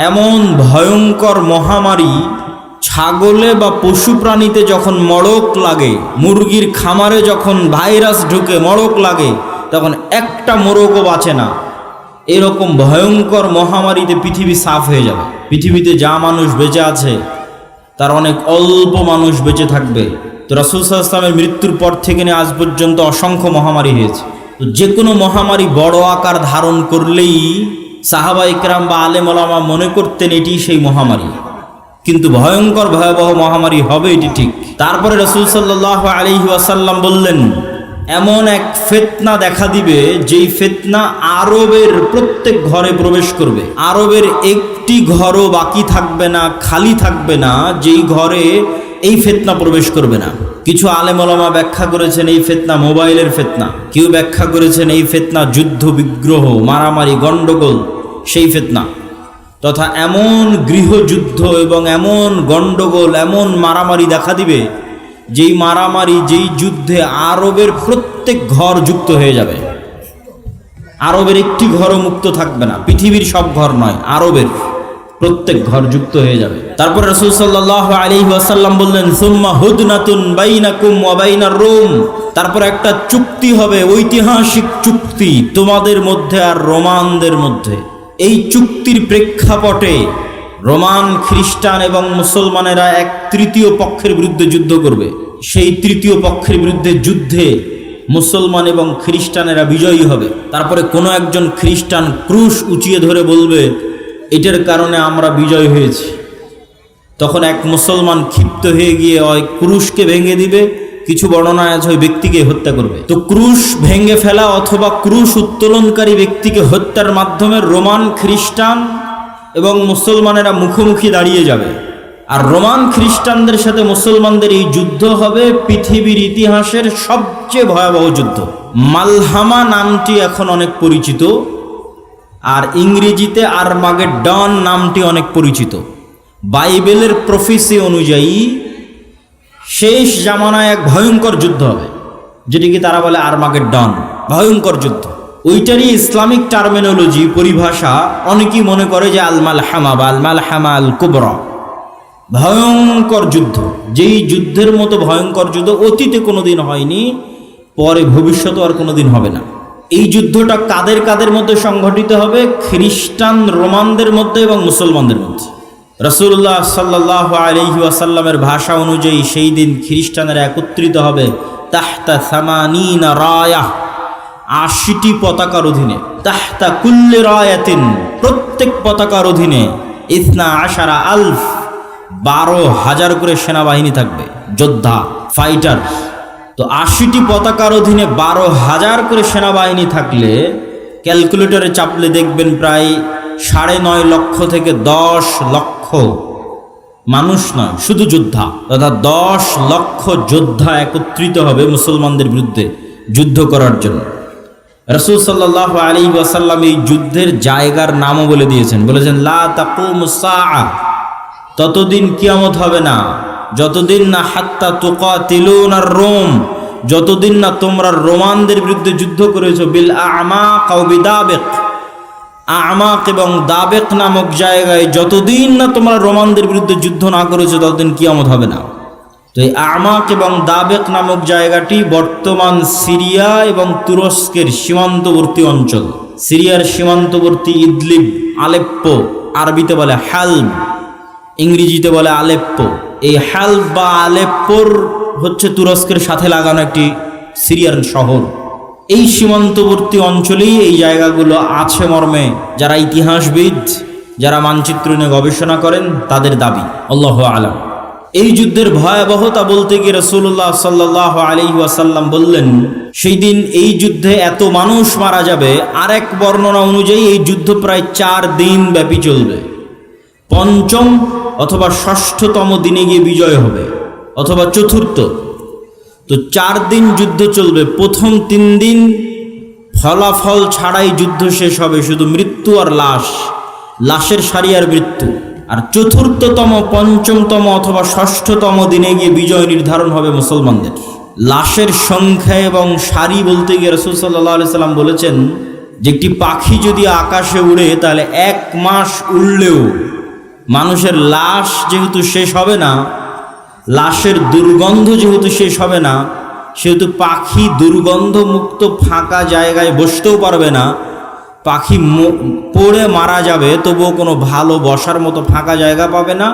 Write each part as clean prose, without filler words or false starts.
এমন ভয়ঙ্কর মহামারী ছাগলে বা পশু প্রাণীতে যখন মড়ক লাগে, মুরগির খামারে যখন ভাইরাস ঢুকে মড়ক লাগে, তখন একটা মোরগও বাঁচে না। এরকম ভয়ঙ্কর মহামারীতে পৃথিবী সাফ হয়ে যাবে। পৃথিবীতে যা মানুষ বেঁচে আছে তার অনেক অল্প মানুষ বেঁচে থাকবে। তো রাসূল সাল্লাল্লাহু আলাইহি ওয়াসাল্লামের মৃত্যুর পর থেকে নিয়ে আজ পর্যন্ত অসংখ্য মহামারী হয়েছে। তো যে কোনো মহামারী বড় আকার ধারণ করলেই সাহাবা ইকরাম বা আলেম ওলামা মনে করতেন এটি সেই মহামারী, কিন্তু ভয়ঙ্কর ভয়াবহ মহামারী হবে এটি ঠিক। তারপরে রাসূল সাল্লাল্লাহু আলাইহি ওয়াসাল্লাম বললেন, এমন এক ফিতনা দেখা দিবে যেই ফিতনা আরবের প্রত্যেক ঘরে প্রবেশ করবে। আরবের একটি ঘরও বাকি থাকবে না, খালি থাকবে না যেই ঘরে এই ফিতনা প্রবেশ করবে না। কিছু আলেম ওলামা ব্যাখ্যা করেছেন এই ফিতনা মোবাইলের ফিতনা, কেউ ব্যাখ্যা করেছেন এই ফিতনা যুদ্ধ বিগ্রহ মারামারি গন্ডগোল সেই ফিতনা, তথা এমন গৃহযুদ্ধ এবং এমন গন্ডগোল এমন মারামারি দেখা দিবে যেই মারামারি যেই যুদ্ধে আরবের প্রত্যেক ঘর যুক্ত হয়ে যাবে। আরবের একটি ঘরও মুক্ত থাকবে না, পৃথিবীর সব ঘর নয়, আরবের প্রত্যেক ঘর যুক্ত হয়ে যাবে। তারপর রাসূল সাল্লাল্লাহু আলাইহি ওয়াসাল্লাম বললেন, সুম্মা হুদনাতুন বাইনাকুম ওয়া বাইনার রোম, তারপর একটা চুক্তি হবে, ঐতিহাসিক চুক্তি তোমাদের মধ্যে আর রোমানদের মধ্যে। এই চুক্তির প্রেক্ষাপটে রোমান খ্রিস্টান এবং মুসলমানেরা এক তৃতীয় পক্ষের বিরুদ্ধে যুদ্ধ করবে। সেই তৃতীয় পক্ষের বিরুদ্ধে যুদ্ধে মুসলমান এবং খ্রিস্টানেরা বিজয়ী হবে। তারপরে কোনো একজন খ্রিস্টান ক্রুশ উঁচিয়ে ধরে বলবে, এটার কারণে আমরা বিজয় হয়েছি। তখন এক মুসলমান ক্ষিপ্ত হয়ে গিয়ে ওই ক্রুশকে ভেঙে দিবে, কিছু বর্ণনায় আছে ওই ব্যক্তিকে হত্যা করবে। তো ক্রুশ ভেঙে ফেলা অথবা ক্রুশ উত্তোলনকারী ব্যক্তিকে হত্যার মাধ্যমে রোমান খ্রিস্টান এবং মুসলমানেরা মুখোমুখি দাঁড়িয়ে যাবে। আর রোমান খ্রিস্টানদের সাথে মুসলমানদের এই যুদ্ধ হবে পৃথিবীর ইতিহাসের সবচেয়ে ভয়াবহ যুদ্ধ। মালহামা নামটি এখন অনেক পরিচিত, আর ইংরেজিতে আরমাগেডন নামটি অনেক পরিচিত। বাইবেলের প্রফেসি অনুযায়ী শেষ জামানায় এক ভয়ঙ্কর যুদ্ধ হবে, যেটিকে তারা বলে আরমাগেডন, ভয়ঙ্কর যুদ্ধ। ওইটারই ইসলামিক টার্মিনোলজি পরিভাষা অনেকেই মনে করে যে আল মালহামা বা আল মালহামা আল কুবরা, ভয়ঙ্কর যুদ্ধ। যেই যুদ্ধের মতো ভয়ঙ্কর যুদ্ধ অতীতে কোনোদিন হয়নি, পরে ভবিষ্যতে আর কোনোদিন হবে না। এই যুদ্ধটা কাদের কাদের মধ্যে সংঘটিত হবে? খ্রিস্টান রোমানদের মধ্যে এবং মুসলমানদের মধ্যে। রাসূলুল্লাহ সাল্লাল্লাহু আলাইহি ওয়াসাল্লামের ভাষা অনুযায়ী সেই দিন খ্রিস্টানেরা একত্রিত হবে তাহতা সামানিনা রায়া, ৮০টি পতাকার অধীনে। তাহতা কুল্লি রায়াতিন, প্রত্যেক পতাকার অধীনে ইসনা আশারা আলফ, ১২,০০০ করে সেনাবাহিনী থাকবে, যোদ্ধা, ফাইটার। তো ৮০টি পতাকার অধীনে ১২,০০০ করে সেনাবাহিনী থাকলে ক্যালকুলেটরে চাপলে দেখবেন প্রায় ৯.৫ লক্ষ থেকে ১০ লক্ষ মানুষ নয়, শুধু যোদ্ধা, তথা ১০ লক্ষ যোদ্ধা একত্রিত হবে মুসলমানদের বিরুদ্ধে যুদ্ধ করার জন্য। রাসূল সাল্লাল্লাহু আলাইহি ওয়াসাল্লাম এই যুদ্ধের জায়গার নামও বলে দিয়েছেন, বলেছেন লা তাকুমুস সাআ, ততদিন কিয়ামত হবে না যতদিন না হাত্তা তুকাতিলুনার রোম, যতদিন না তোমরা রোমানদের বিরুদ্ধে যুদ্ধ করেছো বিল আমাক আও বিদাবিক, আমাক এবং দাবেক নামক জায়গায় যতদিন না তোমরা রোমানদের বিরুদ্ধে যুদ্ধ না করেছো ততদিন কিয়ামত হবে না। তো এই আমাক এবং দাবেক নামক জায়গাটি বর্তমান সিরিয়া এবং তুরস্কের সীমান্তবর্তী অঞ্চল। সিরিয়ার সীমান্তবর্তী ইদলিব, আলেপ্পো, আরবিতে বলে হালব, ইংরেজিতে বলে আলেপ্পো। এই হালব বা আলেপ্পোর হচ্ছে তুরস্কের সাথে লাগানো একটি সিরিয়ার শহর। এই সীমান্তবর্তী অঞ্চলেই এই জায়গাগুলো আছে মর্মে যারা ইতিহাসবিদ, যারা মানচিত্র নিয়ে গবেষণা করেন তাদের দাবি, আল্লাহু আলাম। এই যুদ্ধের ভয়াবহতা বলতে গিয়ে রাসূলুল্লাহ সাল্লাল্লাহু আলাইহি ওয়াসাল্লাম বললেন, সেই দিন এই যুদ্ধে এত মানুষ মারা যাবে। আর এক বর্ণনা অনুযায়ী এই যুদ্ধ প্রায় ৪ দিন ব্যাপী চলবে। পঞ্চম অথবা ষষ্ঠতম দিনে গিয়ে বিজয় হবে, অথবা চতুর্থ। তো ৪ দিন যুদ্ধ চলবে। প্রথম ৩ দিন ফলাফল ছাড়াই যুদ্ধ শেষ হবে, শুধু মৃত্যু আর লাশ, লাশের সারি আর মৃত্যু। আর চতুর্থতম, পঞ্চমতম অথবা ষষ্ঠতম দিনে গিয়ে বিজয় নির্ধারণ হবে মুসলমানদের। লাশের সংখ্যা এবং সারি বলতে গিয়ে রাসূল সাল্লাল্লাহু আলাইহি সাল্লাম বলেছেন যে একটি পাখি যদি আকাশে উড়ে তাহলে ১ মাস উড়লেও মানুষের লাশ যেহেতু শেষ হবে না, লাশের দুর্গন্ধ যেহেতু শেষ হবে না, সেহেতু পাখি দুর্গন্ধমুক্ত ফাঁকা জায়গায় বসতেও পারবে না। পাখি পড়ে মারা যাবে, তবুও কোনো ভালো বসার মতো ফাঁকা জায়গা পাবে না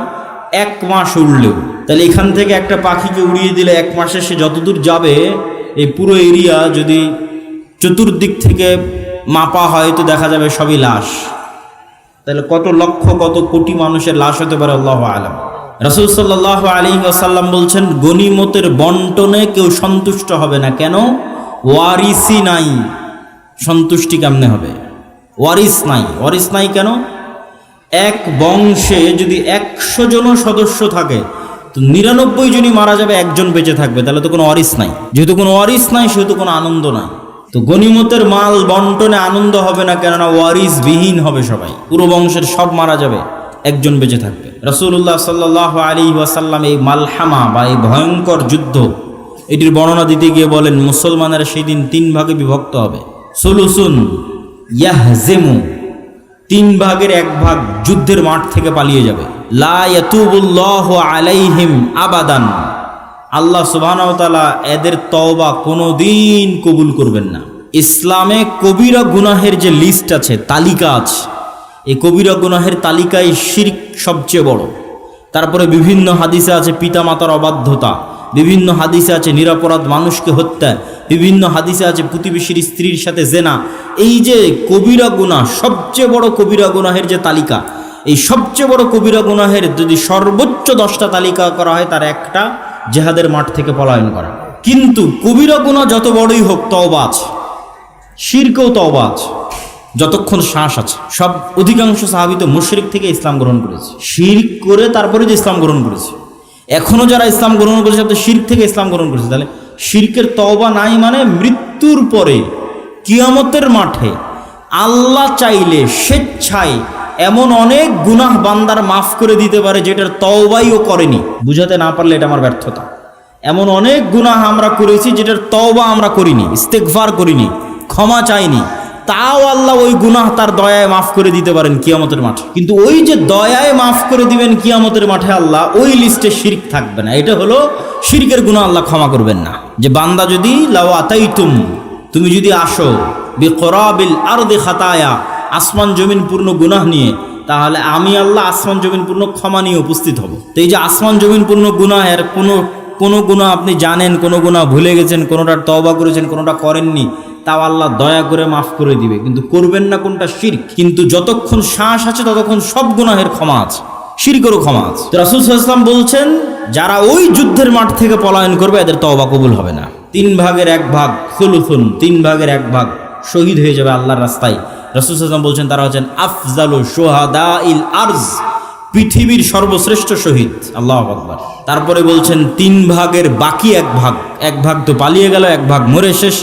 1 মাস উড়লেও। তাহলে এখান থেকে একটা পাখিকে উড়িয়ে দিলে 1 মাসে সে যতদূর যাবে, এই পুরো এরিয়া যদি চতুর্দিক থেকে মাপা হয় তো দেখা যাবে সবই লাশ। তাহলে কত লক্ষ কত কোটি মানুষের লাশ হতে পারে আল্লাহু আলাম। রাসূল সাল্লাল্লাহু আলাইহি ওয়াসাল্লাম বলছেন, গনিমতের বন্টনে কেউ সন্তুষ্ট হবে না। কেন? ওয়ারিসই নাই। সন্তুষ্টি কেমনে হবে? ওয়ারিস নাই। ওয়ারিস নাই কেন? এক বংশে যদি 100 জন সদস্য থাকে তো 99 জনই মারা যাবে, একজন বেঁচে থাকবে, তাহলে তো কোনো ওয়ারিস নাই। যেহেতু কোনো ওয়ারিস নাই সেহেতু কোনো আনন্দ নাই। তো গনিমতের মাল বন্টনে আনন্দ হবে না, কেননা ওয়ারিস বিহীন হবে সবাই। পুরো বংশের সব মারা যাবে, একজন বেঁচে থাকবে। রাসূলুল্লাহ সাল্লাল্লাহু আলাইহি ওয়াসাল্লাম এই মালহামা বা এই ভয়ঙ্কর যুদ্ধ এটির বর্ণনা দিতে গিয়ে বলেন, মুসলমানেরা সেই দিন 3 ভাগে বিভক্ত হবে। সুলুসুন ইয়াহজিমু, 3 ভাগের 1 ভাগ যুদ্ধের মাঠ থেকে পালিয়ে যাবে। লা ইয়াতুবুল্লাহু আলাইহিম আবাদান, আল্লাহ সুবহানাহু ওয়া তাআলা এদের তওবা কোনোদিন কবুল করবেন না। ইসলামে কবিরা গুনাহের যে লিস্ট আছে, তালিকা আছে, এই কবিরা গুনাহের তালিকায় শিরক সবচেয়ে বড়। তারপরে বিভিন্ন হাদিসে আছে পিতামাতার অবাধ্যতা, বিভিন্ন হাদিসে আছে নিরপরাধ মানুষকে হত্যা, বিভিন্ন হাদিসে আছে প্রতিবেশীর স্ত্রীর সাথে জেনা। এই যে কবিরা গুনাহ, সবচেয়ে বড় কবিরা গুনাহের যে তালিকা, এই সবচেয়ে বড় কবিরা গুনাহের যদি সর্বোচ্চ 10টা তালিকা করা হয়, তার একটা জিহাদের মাঠ থেকে পলায়ন করা। কিন্তু কবিরা গুনাহ যত বড়ই হোক, তওবা আছে, শিরকেও তওবা আছে যতক্ষণ শ্বাস আছে। সব অধিকাংশ সাহাবী তো মুশরিক থেকে ইসলাম গ্রহণ করেছে, শিরক করে তারপরে যে ইসলাম গ্রহণ করেছে। এখনো যারা ইসলাম গ্রহণ করেছে তো শিরক থেকে ইসলাম গ্রহণ করেছে। তাহলে শিরকের তওবা নাই মানে মৃত্যুর পরে কিয়ামতের মাঠে আল্লাহ চাইলে স্বেচ্ছায় এমন অনেক গুনাহ বান্দার মাফ করে দিতে পারে যেটার তওবাই ও করেনি। বুঝাতে না পারলে এটা আমার ব্যর্থতা। এমন অনেক গুনাহ আমরা করেছি যেটার তওবা আমরা করিনি, ইস্তেগফার করিনি, ক্ষমা চাইনি, তাও আল্লাহ ওই গুনাহ তার দয়ায় মাফ করে দিতে পারেন কিয়ামতের মাঠে। কিন্তু ওই যে দয়ায় মাফ করে দিবেন কিয়ামতের মাঠে আল্লাহ, ওই লিস্টে শিরক থাকবে না। এটা হলো শিরকের গুনাহ আল্লাহ ক্ষমা করবেন না। যে বান্দা যদি লাউ আতাইতুম, তুমি যদি আসো বিকরাবিল আরদি খাতায়া, আসমান জমিন পূর্ণ গুনাহ নিয়ে, তাহলে আমি আল্লাহ আসমান জমিন পূর্ণ ক্ষমা নিয়ে উপস্থিত হব। তো এই যে আসমান জমিন পূর্ণ গুনাহের কোনো গুনাহ আপনি জানেন, কোনো গুনাহ ভুলে গেছেন, কোনোটার তওবা করেছেন, কোনোটা করেননি, তাও আল্লাহ দয়া করে মাফ করে দিবে। কিন্তু করবেন না কোনটা? শিরক। কিন্তু যতক্ষণ শ্বাস আছে ততক্ষণ সব গুনাহের ক্ষমা আছে, শিরকেরও ক্ষমা আছে। তো রাসূল সাল্লাল্লাহু আলাইহি ওয়াসাল্লাম বলছেন, যারা ওই যুদ্ধের মাঠ থেকে পলায়ন করবে এদের তওবা কবুল হবে না। 3 ভাগের 1 ভাগ সুলুসুন, 3 ভাগের 1 ভাগ শহীদ হয়ে যাবে আল্লাহর রাস্তায়। রাসূল সাল্লাল্লাহু আলাইহি ওয়াসাল্লাম বলছেন, তারা হচ্ছেন আফজালু শুহাদাইল আরজ, পৃথিবীর সর্বশ্রেষ্ঠ শহীদ। আল্লাহু আকবার। তারপরে বলছেন 3 ভাগের বাকি 1 ভাগ, 1 ভাগ তো পালিয়ে গেল, 1 ভাগ মরে শেষ,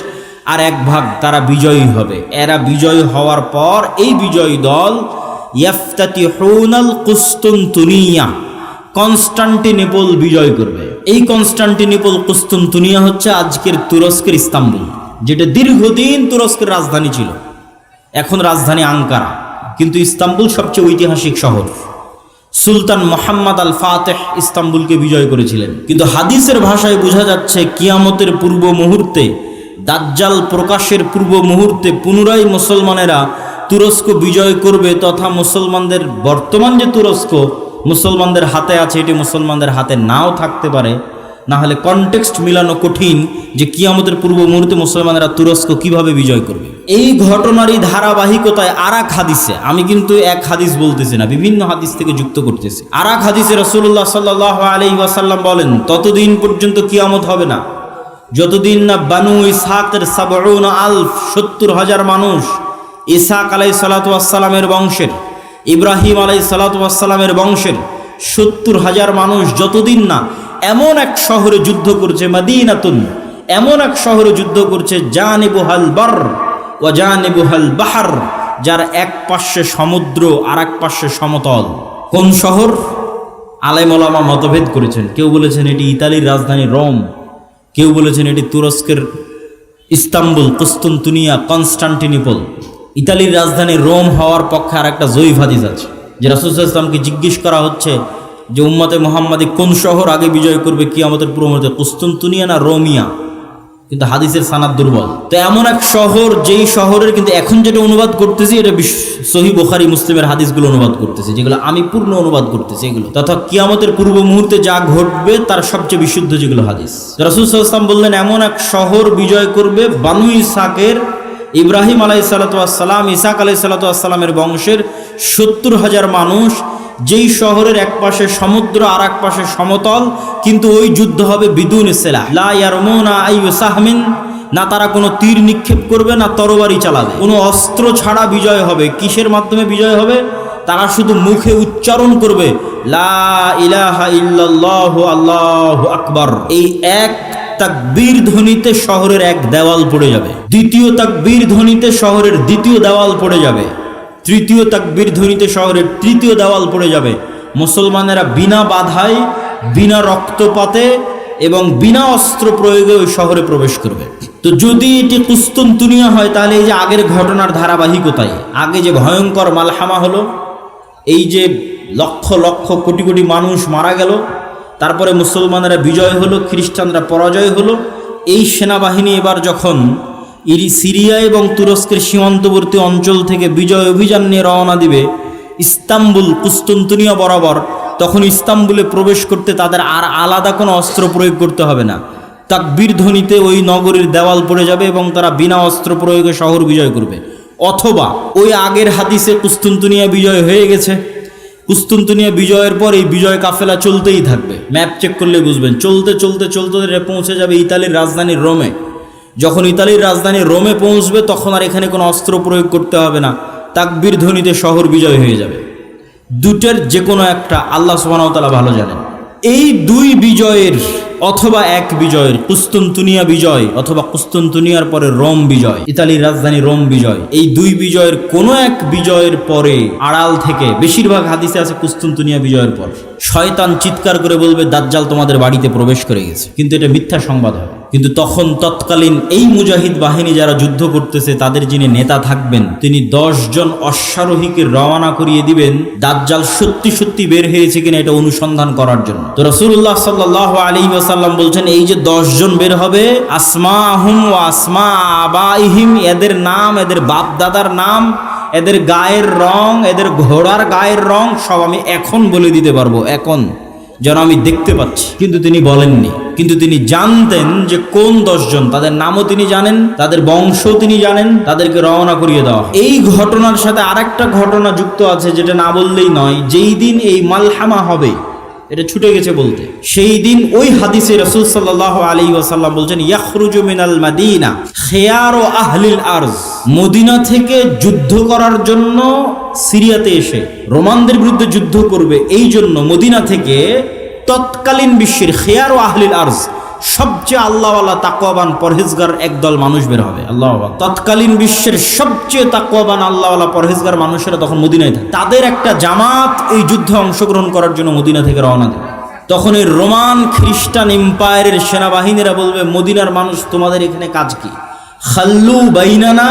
আর 1 ভাগ তারা বিজয়ী হবে। এরা বিজয়ী হওয়ার পর এই বিজয়ী দল ইয়াফতাতিহুনাল কুসতুনতুনিয়া, কনস্টান্টিনোপল বিজয় করবে। এই কনস্টান্টিনোপল কুসতুনতুনিয়া হচ্ছে আজকের তুরস্কের ইস্তাম্বুল, যেটা দীর্ঘদিন তুরস্কের রাজধানী ছিল। এখন রাজধানী আঙ্কারা, কিন্তু ইস্তাম্বুল সবচেয়ে ঐতিহাসিক শহর। সুলতান মুহাম্মদ আল ফাতেহ ইস্তাম্বুলকে বিজয় করেছিলেন। কিন্তু হাদিসের ভাষায় বোঝা যাচ্ছে কিয়ামতের পূর্ব মুহূর্তে, দাজ্জাল প্রকাশের পূর্ব মুহূর্তে পুনরায় মুসলমানেরা তুরস্ক বিজয় করবে, তথা মুসলমানদের বর্তমান যে তুরস্ক মুসলমানদের হাতে আছে, এটি মুসলমানদের হাতে নাও থাকতে পারে। না হলে কনটেক্সট মিলানো কঠিন যে কিয়ামতের পূর্ব মুহূর্তে মুসলমানেরা তুরস্ক কিভাবে বিজয় করবে। এই ঘটনারই ধারাবাহিকতায় আরেক হাদিসে, আমি কিন্তু এক হাদিস বলতেছি না, বিভিন্ন হাদিস থেকে যুক্ত করতেছি। আরেক হাদিসে রাসূলুল্লাহ সাল্লাল্লাহু আলাইহি ওয়াসাল্লাম বলেন, ততদিন পর্যন্ত কিয়ামত হবে না যতদিন না বানু ইসহাকের 70,000 মানুষ, ইসহাক আলাইহিস সালাতু ওয়াস সালামের বংশের, ইব্রাহিম আলাইহিস সালাতু ওয়াস সালামের বংশের 70,000 মানুষ যতদিন না এমন এক শহরে যুদ্ধ করছে, মাদিনাতুন, এমন এক শহরে যুদ্ধ করছে, জানিবুহাল বার ওয়া জানিবুহাল বাহর, যার এক পাশে সমুদ্র আর এক পাশে সমতল। কোন শহর? আলেম ওলামা মতভেদ করেছেন। কেউ বলেছেন এটি ইতালির রাজধানী রোম, কেউ বলেছেন এটি তুরস্কের ইস্তাম্বুল, কুসতুনতুনিয়া, কনস্টান্টিনোপল। ইতালির রাজধানী রোম হওয়ার পক্ষে আর একটা জয়ীফ হাদিস আছে। যে রাসূল সাল্লাল্লাহু আলাইহি ওয়াসাল্লামকে জিজ্ঞেস করা হচ্ছে যে উম্মতে মুহাম্মাদি কোন শহর আগে বিজয় করবে কিয়ামতের পূর্ব মুহূর্তে, কুস্তুনতুনিয়া না রোমিয়া, কিন্তু হাদিসের সানাদ দুর্বল। তো এমন এক শহর, যেই শহরের কিন্তু এখন যেটা অনুবাদ করতেছি এটা সহিহ বুখারী মুসলিমের হাদিসগুলো অনুবাদ করতেছি, যেগুলো আমি পূর্ণ অনুবাদ করতেছি এগুলো, তথা কিয়ামতের পূর্ব মুহূর্তে যা ঘটবে তার সবচেয়ে বিশুদ্ধ যেগুলো হাদিস। রাসূল সাল্লাল্লাহু আলাইহি ওয়াসাল্লাম বললেন এমন এক শহর বিজয় করবে বানু ইসহাকের, ইব্রাহিম আলাইহিসসালাতু ওয়াসসালাম, ইসহাক আলাইহিসসালাতু ওয়াসসালামের বংশের ৭০,০০০ মানুষ, যেই শহরের এক পাশে সমুদ্র আর এক পাশে সমতল, কিন্তু ওই যুদ্ধ হবে বিদুন সিলাহ, লা ইয়ারমুনা আইয়ু সাহমিন, না তারা কোনো তীর নিক্ষেপ করবে না তরবারি চালাবে, কোনো অস্ত্র ছাড়া বিজয় হবে। কিসের মাধ্যমে বিজয় হবে? তারা শুধু মুখে উচ্চারণ করবে লা ইলাহা ইল্লাল্লাহু আল্লাহু আকবার। এই এক তাকবীর ধ্বনিতে শহরের এক দেওয়াল পড়ে যাবে, দ্বিতীয় তাকবীর ধ্বনিতে শহরের দ্বিতীয় দেওয়াল পড়ে যাবে, তৃতীয় তাকবীর ধ্বনিতে শহরের তৃতীয় দেওয়াল পড়ে যাবে। মুসলমানেরা বিনা বাধায়, বিনা রক্তপাতে এবং বিনা অস্ত্র প্রয়োগে ওই শহরে প্রবেশ করবে। তো যদি এটি কুস্তুনতুনিয়া হয় তাহলে এই যে আগের ঘটনার ধারাবাহিকতায়, আগে যে ভয়ঙ্কর মালহামা হলো, এই যে লক্ষ লক্ষ কোটি কোটি মানুষ মারা গেল, তারপরে মুসলমানেরা বিজয় হলো, খ্রিস্টানরা পরাজয় হলো, এই সেনাবাহিনী এবার যখন সিরিয়া এবং তুরস্কের সীমান্তবর্তী অঞ্চল থেকে বিজয় অভিযান নিয়ে রওনা দিবে ইস্তাম্বুল কুস্তুনতুনিয়া বরাবর, তখন ইস্তাম্বুলে প্রবেশ করতে তাদের আর আলাদা কোনো অস্ত্র প্রয়োগ করতে হবে না। তাকবীর ধ্বনিতে ওই নগরীর দেওয়াল পড়ে যাবে এবং তারা বিনা অস্ত্র প্রয়োগে শহর বিজয় করবে। অথবা ওই আগের হাদিসে কুস্তুনতুনিয়া বিজয় হয়ে গেছে, কুস্তুনতুনিয়া বিজয়ের পর এই বিজয় কাফেলা চলতেই থাকবে। ম্যাপ চেক করলে বুঝবেন, চলতে চলতে চলতে পৌঁছে যাবে ইতালির রাজধানী রোমে। যখন ইতালির রাজধানী রোমে পৌঁছবে তখন আর এখানে কোনো অস্ত্র প্রয়োগ করতে হবে না, তাকবীর ধ্বনিতে শহর বিজয় হয়ে যাবে। দুটের যে কোনো একটা আল্লাহ সুবহানাহু ওয়া তাআলা ভালো জানেন। এই দুই বিজয়ের অথবা এক বিজয়ের, কুস্তুনতুনিয়া বিজয় অথবা কুস্তুনতুনিয়ার পরে রোম বিজয়, ইতালির রাজধানী রোম বিজয়, এই দুই বিজয়ের কোনো এক বিজয়ের পরে আড়াল থেকে, বেশিরভাগ হাদিসে আছে কুস্তুনতুনিয়া বিজয়ের পর, শয়তান চিৎকার করে বলবে দাজ্জাল তোমাদের বাড়িতে প্রবেশ করে গেছে, কিন্তু এটা মিথ্যা সংবাদ হবে। কিন্তু তখন তৎকালীন এই মুজাহিদ বাহিনী যারা যুদ্ধ করতেছে তাদের যিনি নেতা থাকবেন, তিনি 10 জন অশ্বারোহীকে রওনা করিয়ে দিবেন দাজ্জাল সত্যি সত্যি বের হয়েছে কিনা এটা অনুসন্ধান করার জন্য। তো রাসূলুল্লাহ সাল্লাল্লাহু আলাইহি ওয়াসাল্লাম বলছেন এই যে 10 জন বের হবে, আসমাহুম ওয়া আসমা আবাইহিম, এদের নাম, এদের বাপ দাদার নাম, এদের গায়ের রং, এদের ঘোড়ার গায়ের রং সব আমি এখন বলে দিতে পারবো, এখন যেন আমি দেখতে পাচ্ছি। কিন্তু তিনি বলেননি, কিন্তু তিনি জানতেন যে কোন 10 জন, তাদের নামও তিনি জানেন, তাদের বংশও তিনি জানেন, তাদেরকে রওনা করিয়ে দেওয়া। এই ঘটনার সাথে আরেকটা ঘটনা যুক্ত আছে যেটা না বললেই নয়। যেই দিন এই মালহামা হবে, এটা ছুটে গেছে বলতে, সেই দিন ওই হাদিসে রাসূল সাল্লাল্লাহু আলাইহি ওয়াসাল্লাম বলছেন ইয়াখরুজু মিনাল মাদিনা খিয়ারু আহলিল আরজ, মদিনা থেকে যুদ্ধ করার জন্য সিরিয়াতে এসে রোমানদের বিরুদ্ধে যুদ্ধ করবে, এই জন্য মদিনা থেকে তৎকালীন বিশ্বের খিয়ারু আহলিল আরজ, সবচেয়ে আল্লাহওয়ালা তাকওয়াবান পরহেজগার একদল মানুষ বের হবে। আল্লাহ আকবার। তৎকালীন বিশ্বের সবচেয়ে তাকওয়াবান আল্লাহওয়ালা পরহেজগার মানুষেরা তখন মদিনায় থাকে, তাদের একটা জামাত এই যুদ্ধে অংশগ্রহণ করার জন্য মদিনা থেকে রওনা দেবে। তখন এই রোমান খ্রিস্টান এম্পায়ারের সেনাবাহিনীরা বলবে মদিনার মানুষ তোমাদের এখানে কাজ কি? খাল্লু বাইনানা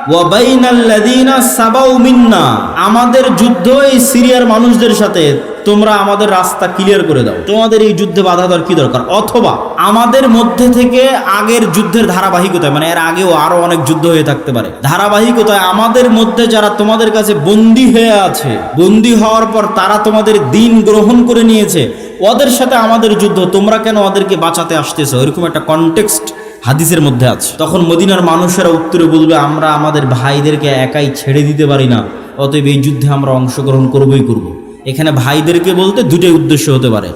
ওয়া বাইনাল্লাযিনা সাবাউ মিন্না, আমাদের যুদ্ধ এই সিরিয়ার মানুষদের সাথে, তোমরা আমাদের রাস্তা ক্লিয়ার করে দাও, তোমাদের এই যুদ্ধে বাধা দেওয়ার কি দরকার? অথবা আমাদের মধ্যে থেকে আগের যুদ্ধের ধারাবাহিকতায়, মানে এর আগেও আরো অনেক যুদ্ধ হয়ে থাকতে পারে, ধারাবাহিকতায় আমাদের মধ্যে যারা তোমাদের কাছে বন্দী হয়ে আছে, বন্দী হওয়ার পর তারা তোমাদের দিন গ্রহণ করে নিয়েছে, ওদের সাথে আমাদের যুদ্ধ, তোমরা কেন ওদেরকে বাঁচাতে আসতেছো? এরকম একটা কনটেক্সট হাদিসের মধ্যে আছে। তখন মদিনার মানুষেরা উত্তরে বলবে আমরা আমাদের ভাইদেরকে একাই ছেড়ে দিতে পারি না, অতএব এই যুদ্ধে আমরা অংশগ্রহণ করবই করব। এখানে ভাইদেরকে বলতে দুটোই উদ্দেশ্য হতে পারে,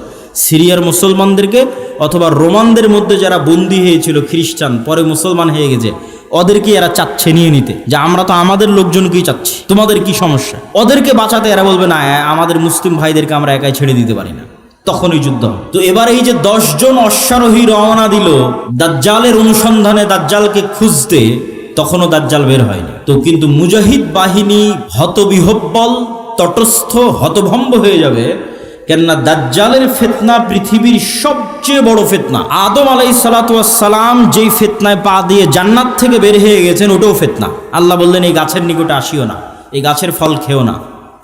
সিরিয়ার মুসলমানদেরকে অথবা রোমানদের মধ্যে যারা বন্দী হয়েছিল খ্রিস্টান, পরে মুসলমান হয়ে গেছে, ওদেরকে এরা চাচ্ছে নিয়ে নিতে, যে আমরা তো আমাদের লোকজনকেই চাচ্ছি, তোমাদের কি সমস্যা? ওদেরকে বাঁচাতে এরা বলবে না, আমাদের মুসলিম ভাইদেরকে আমরা একাই ছেড়ে দিতে পারি না। তখনই যুদ্ধ। তো এবার এই যে 10 জন অশ্বারোহী রওনা দিল দাজ্জালের অনুসন্ধানে, দাজ্জালকে খুঁজতে, তখনও দাজ্জাল বের হয়নি। তো কিন্তু মুজাহিদ বাহিনী হতবিহব্বল, তটস্থ, হতভম্ব হয়ে যাবে, কেননা দাজ্জালের ফিতনা পৃথিবীর সবচেয়ে বড় ফিতনা। আদম আলাইহিস সালাতু ওয়াস সালাম যেই ফিতনায় পা দিয়ে জান্নাত থেকে বের হয়ে গেছেন, ওটাও ফিতনা। আল্লাহ বললেন এই গাছের নিকটে আসিও না, এই গাছের ফল খেও না,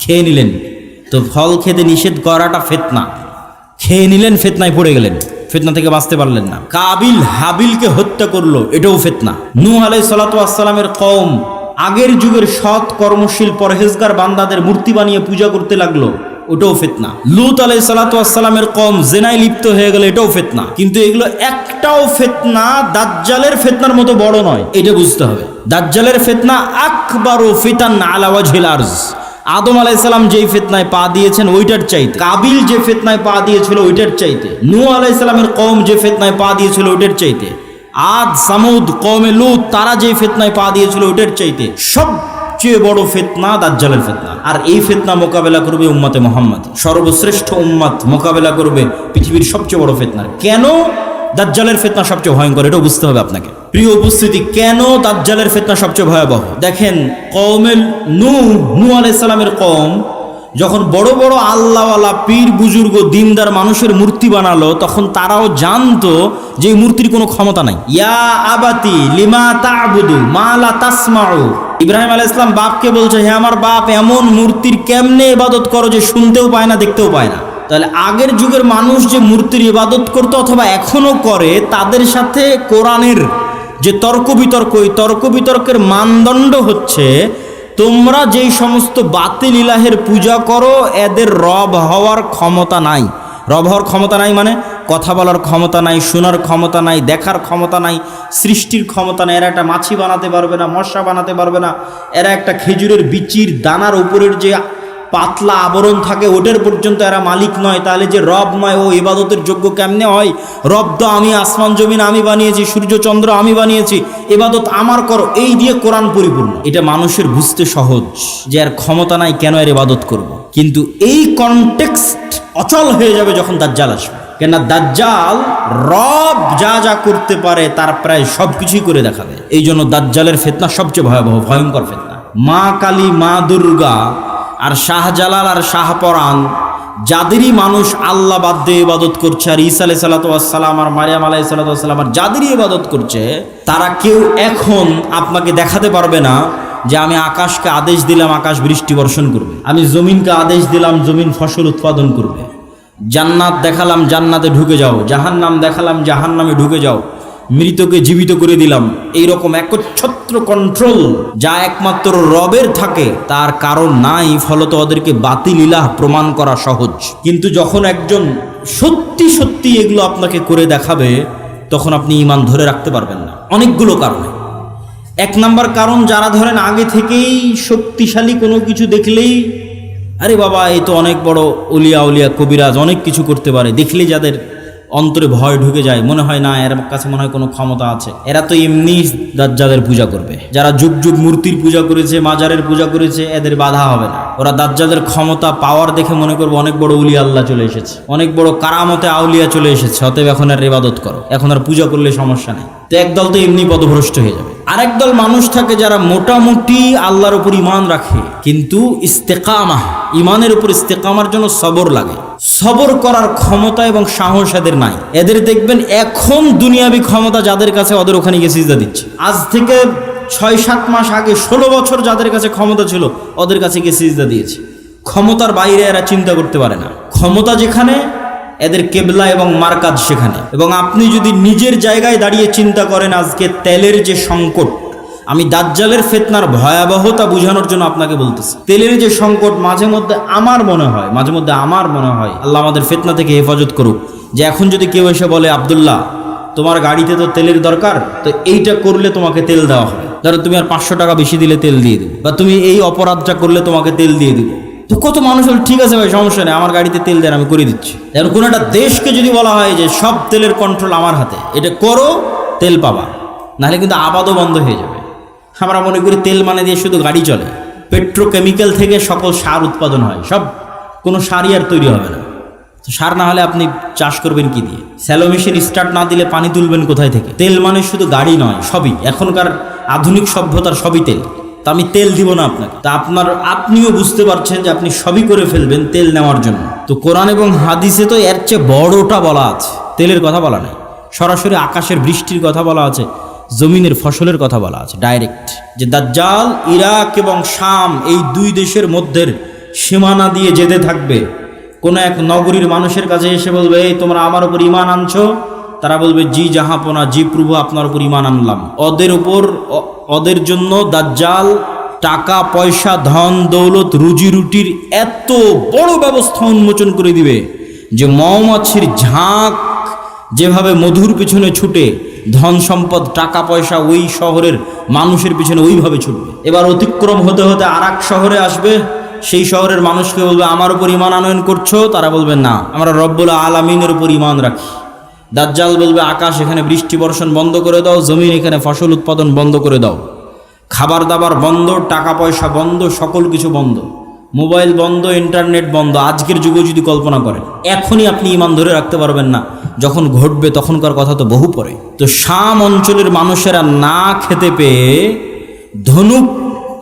খেয়ে নিলেন। তো ফল খেতে নিষেধ করাটা ফিতনা, খেয়ে নিলেন, ফিতনায় পড়ে গেলেন, ফিতনা থেকে বাঁচতে পারলেন না। কাবিল হাবিলকে হত্যা করলো, এটাও ফিতনা। নূহ আলাইহিস সালাতু ওয়াস সালামের কওম আগের যুগের সৎ কর্মশীল পরহেজগার বান্দাদের মূর্তি বানিয়ে পূজা করতে লাগলো, ওটাও ফিতনা। লূত আলাইহিস সালাতু ওয়াস সালামের কওম জিনায় লিপ্ত হয়ে গেল, এটাও ফিতনা। কিন্তু এগুলো একটাও ফিতনা দাজ্জালের ফিতনার মতো বড় নয়, এটা বুঝতে হবে। দাজ্জালের ফিতনা আকবারু ফিতান আলা ওয়াজহিল আরজ। আদম আলাইহিস সালাম যেই ফিতনায় পা দিয়েছেন ওইটার চাইতে, কাবিল যে ফিতনায় পা দিয়েছিল ওইটার চাইতে, নূহ আলাইহিস সালামের কওম যে ফিতনায় পা দিয়েছিল ওইটার চাইতে, আদ সামুদ কওমে লূত তারা যে ফিতনায় পা দিয়েছিল ওইটার চাইতে সবচেয়ে বড় ফিতনা দাজ্জালের ফিতনা। আর এই ফিতনা মোকাবেলা করবে উম্মতে মুহাম্মাদ, সর্বশ্রেষ্ঠ উম্মত মোকাবেলা করবে পৃথিবীর সবচেয়ে বড় ফিতনার। কেন দাজ্জালের ফিতনা সবচেয়ে ভয়ঙ্কর এটাও বুঝতে হবে আপনাকে। প্রিয় উপস্থিতি, কেন দাজ্জালের ফিতনা সবচেয়ে ভয়াবহ? দেখেন, কওমে নূহ আলাইহিস সালামের কওম যখন বড় বড় আল্লাহওয়ালা পীর বুজুর্গ দিনদার মানুষের মূর্তি বানালো, তখন তারাও জানতো যে এই মূর্তির কোনো ক্ষমতা নাই। ইয়া আবাতি লিমা তা'বুদু মা লা তাসমাউ। ইব্রাহিম আলাইহিস সালাম বাপকে বলছে, হে আমার বাপ, এমন মূর্তির কেমনে ইবাদত করো যে শুনতেও পায় না, দেখতেও পায় না। তাহলে আগের যুগের মানুষ যে মূর্তির ইবাদত করতো অথবা এখনো করে, তাদের সাথে কোরআনের যে তর্ক বিতর্ক, এই তর্ক বিতর্কের মানদণ্ড হচ্ছে তোমরা যেই সমস্ত বাতিল ইলাহের পূজা করো এদের রব হওয়ার ক্ষমতা নাই। রব হওয়ার ক্ষমতা নাই মানে কথা বলার ক্ষমতা নাই, শোনার ক্ষমতা নাই, দেখার ক্ষমতা নাই, সৃষ্টির ক্ষমতা নাই। এরা একটা মাছি বানাতে পারবে না, মশা বানাতে পারবে না, এরা একটা খেজুরের বিচির দানার উপরের যে পাতলা আবরণ থাকে ওটার পর্যন্ত এরা মালিক নয়। তাহলে যে রব নয় ও ইবাদতের যোগ্য কেমনে হয়? রব তো আমি, আসমান জমিন আমি বানিয়েছি, সূর্য চন্দ্র আমি বানিয়েছি, ইবাদত আমার করো, এই দিয়ে কোরআন পরিপূর্ণ। এটা মানুষের বুঝতে সহজ যে এর ক্ষমতা নাই, কেন এর ইবাদত করব। কিন্তু এই কনটেক্সট অচল হয়ে যাবে যখন দাজ্জাল আসবে। কেননা দাজ্জাল রব যা যা করতে পারে তার প্রায় সবকিছুই করে দেখাবে। এই জন্য দাজ্জালের ফিতনা সবচেয়ে ভয়াবহ, ভয়ঙ্কর ফিতনা। মা কালী, মা দুর্গা আর শাহজালাল আর শাহপরাণ, যাদেরই মানুষ আল্লাহ বাদ দিয়ে ইবাদত করছে, আর ঈসা আলাইহিস সালাতু ওয়াস সালাম আর মারিয়াম আলাইহিস সালাতু ওয়াস সালাম আর যাদেরই ইবাদত করছে, তারা কেউ এখন আপনাকে দেখাতে পারবে না যে আমি আকাশকে আদেশ দিলাম আকাশ বৃষ্টি বর্ষণ করবে, আমি জমিনকে আদেশ দিলাম জমিন ফসল উৎপাদন করবে, জান্নাত দেখালাম জান্নাতে ঢুকে যাও, জাহান্নাম দেখালাম জাহান্নামে ঢুকে যাও, মৃতকে জীবিত করে দিলাম। এইরকম একচ্ছত্র কন্ট্রোল যা একমাত্র রবের থাকে তার কারণ নাই, ফলত ওদেরকে বাতিল ইলাহ প্রমাণ করা সহজ। কিন্তু যখন একজন সত্যি সত্যি এগুলো আপনাকে করে দেখাবে, তখন আপনি ঈমান ধরে রাখতে পারবেন না, অনেকগুলো কারণে। এক নাম্বার কারণ, যারা ধরেন আগে থেকেই শক্তিশালী কোনো কিছু দেখলেই আরে বাবা এই তো অনেক বড় উলিয়া উলিয়া কবিরাজ, অনেক কিছু করতে পারে, দেখলেই যাদের অন্তরে ভয় ঢুকে যায়, মনে হয় না এর কাছে মনে হয় কোনো ক্ষমতা আছে, এরা তো এমনি দাজ্জালের পূজা করবে। যারা যুগ যুগ মূর্তির পূজা করেছে, মাজারের পূজা করেছে, এদের বাধা হবে না। ওরা দাজ্জালের ক্ষমতা পাওয়ার দেখে মনে করবে অনেক বড় উলিয়া আল্লাহ চলে এসেছে, অনেক বড় কারামতে আউলিয়া চলে এসেছে, অতএব এখন আর ইবাদত করো, এখন আর পূজা করলে সমস্যা নেই। তো একদল তো এমনি পথভ্রষ্ট হয়ে যাবে। আরেক দল মানুষ থাকে যারা মোটামুটি আল্লাহর উপর ঈমান রাখে, কিন্তু ইস্তেকামা, ঈমানের উপর ইস্তেকামার জন্য সবর লাগে। সবর করার ক্ষমতা এবং সাহস এদের নাই। এদের দেখবেন এখন দুনিয়াবি ক্ষমতা যাদের কাছে, ওদের ওখানে গিয়ে সিজদা দিচ্ছে। আজ থেকে 6-7 মাস আগে 16 বছর যাদের কাছে ক্ষমতা ছিল, ওদের কাছে গিয়ে সিজদা দিয়েছে। ক্ষমতার বাইরে এরা চিন্তা করতে পারে না। ক্ষমতা যেখানে, এদের কেবলা এবং মারকাজ সেখানে। এবং আপনি যদি নিজের জায়গায় দাঁড়িয়ে চিন্তা করেন, আজকে তেলের যে সংকট, আমি দাজ্জালের ফিতনার ভয়াবহতা বোঝানোর জন্য আপনাকে বলতেছি। তেলের যে সংকট, মাঝে মধ্যে আমার মনে হয় আল্লাহ আমাদের ফিতনা থেকে হেফাজত করুক, যে এখন যদি কেউ এসে বলে আব্দুল্লাহ তোমার গাড়িতে তো তেলের দরকার, তো এইটা করলে তোমাকে তেল দেওয়া হবে, ধরো তুমি আর 500 টাকা বেশি দিলে তেল দিয়ে দেবো, বা তুমি এই অপরাধটা করলে তোমাকে তেল দিয়ে দিব। তো কত মানুষ বলে ঠিক আছে ভাই সমস্যা নেই, আমার গাড়িতে তেল দেন আমি করে দিচ্ছি। এখন কোনো একটা দেশকে যদি বলা হয় যে সব তেলের কন্ট্রোল আমার হাতে, এটা করো তেল পাবা, নাহলে কিন্তু আবাদও বন্ধ হয়ে যাবে। আমরা মনে করি তেল মানে দিয়ে শুধু গাড়ি চলে, পেট্রোকেমিক্যাল থেকে সকল সার উৎপাদন হয়, সব কোনো সারই আর তৈরি হবে না। তো সার না হলে আপনি চাষ করবেন কি দিয়ে? স্যালো মেশিন স্টার্ট না দিলে পানি তুলবেন কোথায় থেকে? তেল মানে শুধু গাড়ি নয়, সবই, এখনকার আধুনিক সভ্যতার সবই তেল। তা আমি তেল দিব না আপনাকে, তা আপনিও বুঝতে পারছেন যে আপনি সবই করে ফেলবেন তেল নেওয়ার জন্য। তো কোরআন এবং হাদিসে তো এর চেয়ে বড়টা বলা আছে, তেলের কথা বলা নেই। সরাসরি আকাশের বৃষ্টির কথা বলা আছে, জমিনের ফসলের কথা বলা আছে ডাইরেক্ট, যে দাজ্জাল ইরাক এবং শাম এই দুই দেশের মধ্যে সীমানা দিয়ে যেতে থাকবে। কোনো এক নগরীর মানুষের কাছে এসে বলবে, এই তোমরা আমার উপর ঈমান আনছো? তারা বলবে, জি জাহাপনা, জি প্রভু, আপনার উপর ঈমান আনলাম। ওদের জন্য দাজ্জাল টাকা পয়সা, ধন দৌলত, রুজি রুটির এত বড় ব্যবস্থা উন্মোচন করে দিবে যে মৌমাছির ঝাঁক যেভাবে মধুর পিছনে ছুটে, ধন সম্পদ টাকা পয়সা ওই শহরের মানুষের পিছনে ওইভাবে ছুটবে। এবার অতিক্রম হতে হতে আর এক শহরে আসবে। সেই শহরের মানুষকে বলবে, আমার উপর ঈমান আনয়ন করছো? তারা বলবে, না, আমরা রব্বুল আলামিনের উপর ঈমান রাখি। দাজ্জাল বলবে, আকাশ এখানে বৃষ্টি বর্ষণ বন্ধ করে দাও, জমিন এখানে ফসল উৎপাদন বন্ধ করে দাও, খাবার দাবার বন্ধ, টাকা পয়সা বন্ধ, সকল কিছু বন্ধ, মোবাইল বন্ধ, ইন্টারনেট বন্ধ। আজকের যুগে যদি কল্পনা করেন, এখনই আপনি ঈমান ধরে রাখতে পারবেন না, যখন ঘটবে তখনকার কথা তো বহু পরে। তো শাম অঞ্চলের মানুষেরা না খেতে পেয়ে ধনুক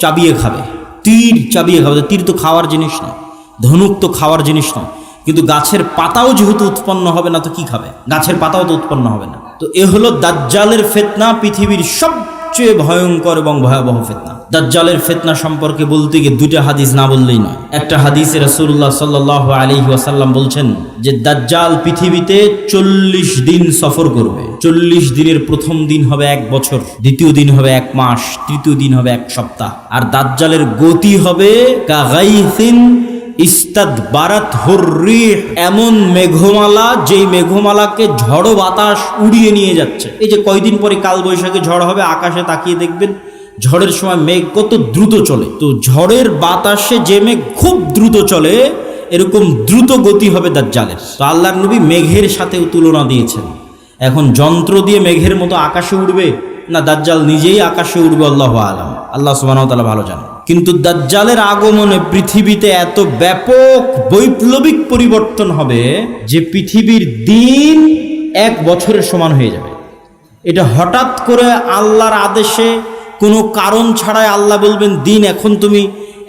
চাবিয়ে খাবে, তীর চাবিয়ে খাবে। তীর তো খাওয়ার জিনিস নয়, ধনুক তো খাওয়ার জিনিস নয়, কিন্তু গাছের পাতাও যেহেতু উৎপন্ন হবে না তো কি খাবে? গাছের পাতাও তো উৎপন্ন হবে না। তো এ হলো দাজ্জালের ফিতনা, পৃথিবীর সবচেয়ে ভয়ঙ্কর এবং ভয়াবহ ফিতনা। দাজ্জালের ফিতনা সম্পর্কে বলতে গিয়ে দুইটা হাদিস না বললেই নয়। একটা হাদিসে রাসূলুল্লাহ সাল্লাল্লাহু আলাইহি ওয়াসাল্লাম বলছেন যে দাজ্জাল পৃথিবীতে 40 দিন সফর করবে। 40 দিনের প্রথম দিন হবে 1 বছর, দ্বিতীয় দিন হবে 1 মাস, তৃতীয় দিন হবে 1 সপ্তাহ। আর দাজ্জালের গতি হবে কাগাইসিন ইস্তাদবারাত হুররিহ, এমন মেঘমালা যেই মেঘমালাকে ঝড়ো বাতাস উড়িয়ে নিয়ে যাচ্ছে। এই যে কয়দিন পরে কাল বৈশাখী ঝড় হবে, আকাশে তাকিয়ে দেখবেন ঝড়ের সময় মেঘ কত দ্রুত চলে। তো ঝড়ের বাতাসে যে মেঘ খুব দ্রুত চলে, এরকম দ্রুত গতি হবে দাজ্জালের। তো আল্লাহর নবী মেঘের সাথেও তুলনা দিয়েছেন। এখন যন্ত্র দিয়ে মেঘের মতো আকাশে উঠবে না দাজ্জাল নিজেই আকাশে উঠবে, আল্লাহু আলাম, আল্লাহ সুবহানাহু ওয়া তাআলা ভালো জানেন। কিন্তু দাজ্জালের আগমনে পৃথিবীতে এত ব্যাপক বৈপ্লবিক পরিবর্তন হবে যে পৃথিবীর দিন 1 বছরের সমান হয়ে যাবে। এটা হঠাৎ করে আল্লাহর আদেশে, কোনো কারণ ছাড়াই আল্লাহ বলবেন দিন এখন তুমি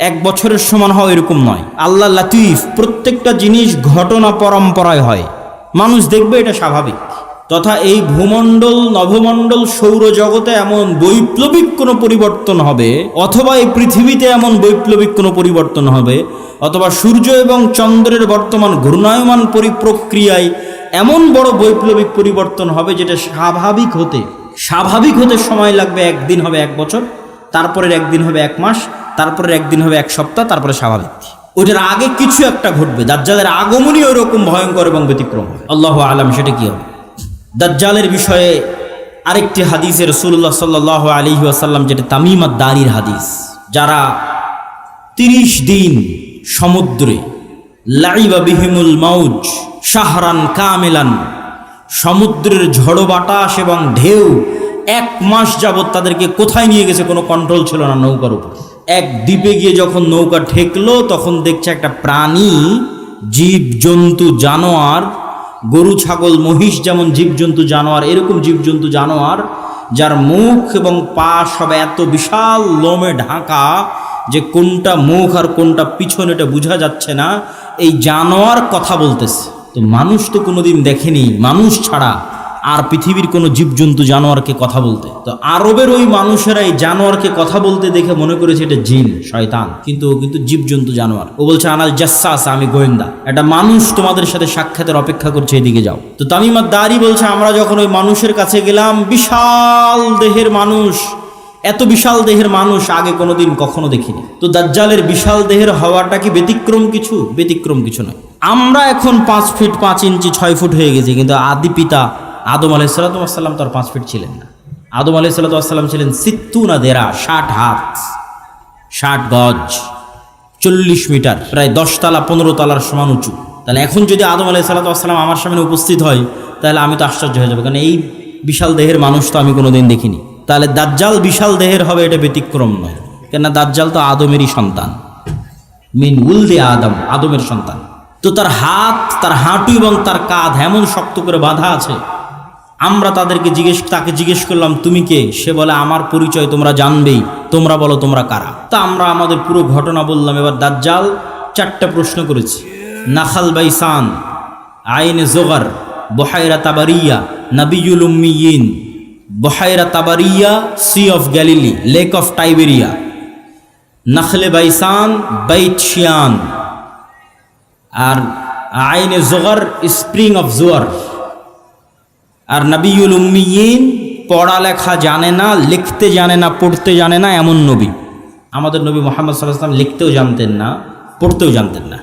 1 বছরের সমান হও, এরকম নয়। আল্লাহ লাতিফ, প্রত্যেকটা জিনিস ঘটনা পরম্পরায় হয়, মানুষ দেখবে এটা স্বাভাবিক। তথা এই ভূমণ্ডল, নভমণ্ডল, সৌরজগতে এমন বৈপ্লবিক কোনো পরিবর্তন হবে, অথবা এই পৃথিবীতে এমন বৈপ্লবিক কোনো পরিবর্তন হবে, অথবা সূর্য এবং চন্দ্রের বর্তমান ঘূর্ণায়মান পরিপ্রক্রিয়ায় এমন বড় বৈপ্লবিক পরিবর্তন হবে যেটা স্বাভাবিক হতে সময় লাগবে। 1 দিন হবে 1 বছর, তারপরের 1 দিন হবে 1 মাস, তারপরের 1 দিন হবে 1 সপ্তাহ, তারপরে স্বাভাবিক। ওইটার আগে কিছু একটা ঘটবে। দাজ্জালের আগমনই ওইরকম ভয়ঙ্কর এবং ব্যতিক্রম। আল্লাহু আলাম সেটা কি হবে। দাজ্জালের বিষয়ে আরেকটি হাদিসে রাসূলুল্লাহ সাল্লাল্লাহু আলাইহি ওয়াসাল্লাম, যেটা তামিম আদ-দারির হাদিস, যারা 30 দিন সমুদ্রে লাইবা বিহিমুল মাউজ শাহরান কামিলান, সমুদ্রের ঝড়ো বাতাস এবং ঢেউ 1 মাস যাবৎ তাদেরকে কোথায় নিয়ে গেছে কোনো কন্ট্রোল ছিল না নৌকার উপর। এক দ্বীপে গিয়ে যখন নৌকা ঠেকলো, তখন দেখছে একটা প্রাণী, জীব জন্তু জানোয়ার, গরু ছাগল মহিষ যেমন জীবজন্তু জানোয়ার, এরকম জীবজন্তু জানোয়ার যার মুখ এবং পা সব এত বিশাল লোমে ঢাকা যে কোনটা মুখ আর কোনটা পিছন এটা বোঝা যাচ্ছে না, এই জানোয়ার কথা বলতেছে। তো মানুষ তো কোনোদিন দেখেনি, মানুষ ছাড়া আর পৃথিবীর কোনো জীবজন্তু জানোয়ারকে কথা বলতে। তো আরবের ওই মানুষেরা এই জানোয়ারকে কথা বলতে দেখে মনে করেছে এটা জিন, শয়তান, কিন্তু জীবজন্তু জানোয়ার। ও বলছে আনাল জাসসাস, আমি গোয়েন্দা, একটা মানুষ তোমাদের সাথে সাক্ষাতের অপেক্ষা করছে, এদিকে যাও। তো তামিম আদ-দারি বলছে আমরা যখন ওই মানুষের কাছে গেলাম, বিশাল দেহের মানুষ, এত বিশাল দেহের মানুষ আগে কোনোদিন কখনো দেখিনি। তো দাজ্জালের বিশাল দেহের হওয়াটা কি ব্যতিক্রম কিছু? ব্যতিক্রম কিছু নয়। আমরা এখন 5 ফিট 5 ইঞ্চি 6 ফুট হয়ে গেছি, কিন্তু আদি পিতা আদম আলাইহিস সালাম তো আর 5 ফিট ছিলেন না। আদম আলাইহিস সালাম ছিলেন 60 দেরা, 60 হাত, 60 গজ, 40 মিটার, প্রায় 10 তলা 15 তলার সমান উঁচু। তাহলে এখন যদি আদম আলাইহিস সালাম আমার সামনে উপস্থিত হয়, তাহলে আমি তো আশ্চর্য হয়ে যাবো, কারণ এই বিশাল দেহের মানুষ তো আমি কোনোদিন দেখিনি। তাহলে দাজ্জাল বিশাল দেহের হবে, এটা ব্যতিক্রম নয়, কেননা দাজ্জাল তো আদমেরই সন্তান, মিন উলদে আদম, আদমের সন্তান। তো তার হাত, তার হাঁটু এবং তার কাঁধ এমন শক্ত করে বাঁধা আছে। আমরা তাকে জিজ্ঞেস করলাম তুমি কে? সে বলে আমার পরিচয় তোমরা জানবেই, তোমরা বলো তোমরা কারা। তা আমরা আমাদের পুরো ঘটনা বললাম। এবার দাজ্জাল 4টা প্রশ্ন করেছে। নাখাল বাইসান, আইনে জোগার, বহাইরা তাবারিয়া, নাবিয়ুল উম্মিয়িন, বহাইরা তাবারিয়া, sea of Galilee, lake of Tiberias, নাখলে বাইসান, বাইত শিয়ান, আর আইনে জোগার, স্প্রিং অফ জোয়ার। আর নবিউল উম্মিয়িন, পড়ালেখা জানে না, লিখতে জানে না, পড়তে জানে না, এমন নবী। আমাদের নবী মুহাম্মদ সাল্লাল্লাহু আলাইহি ওয়াসাল্লাম লিখতেও জানতেন না, পড়তেও জানতেন না।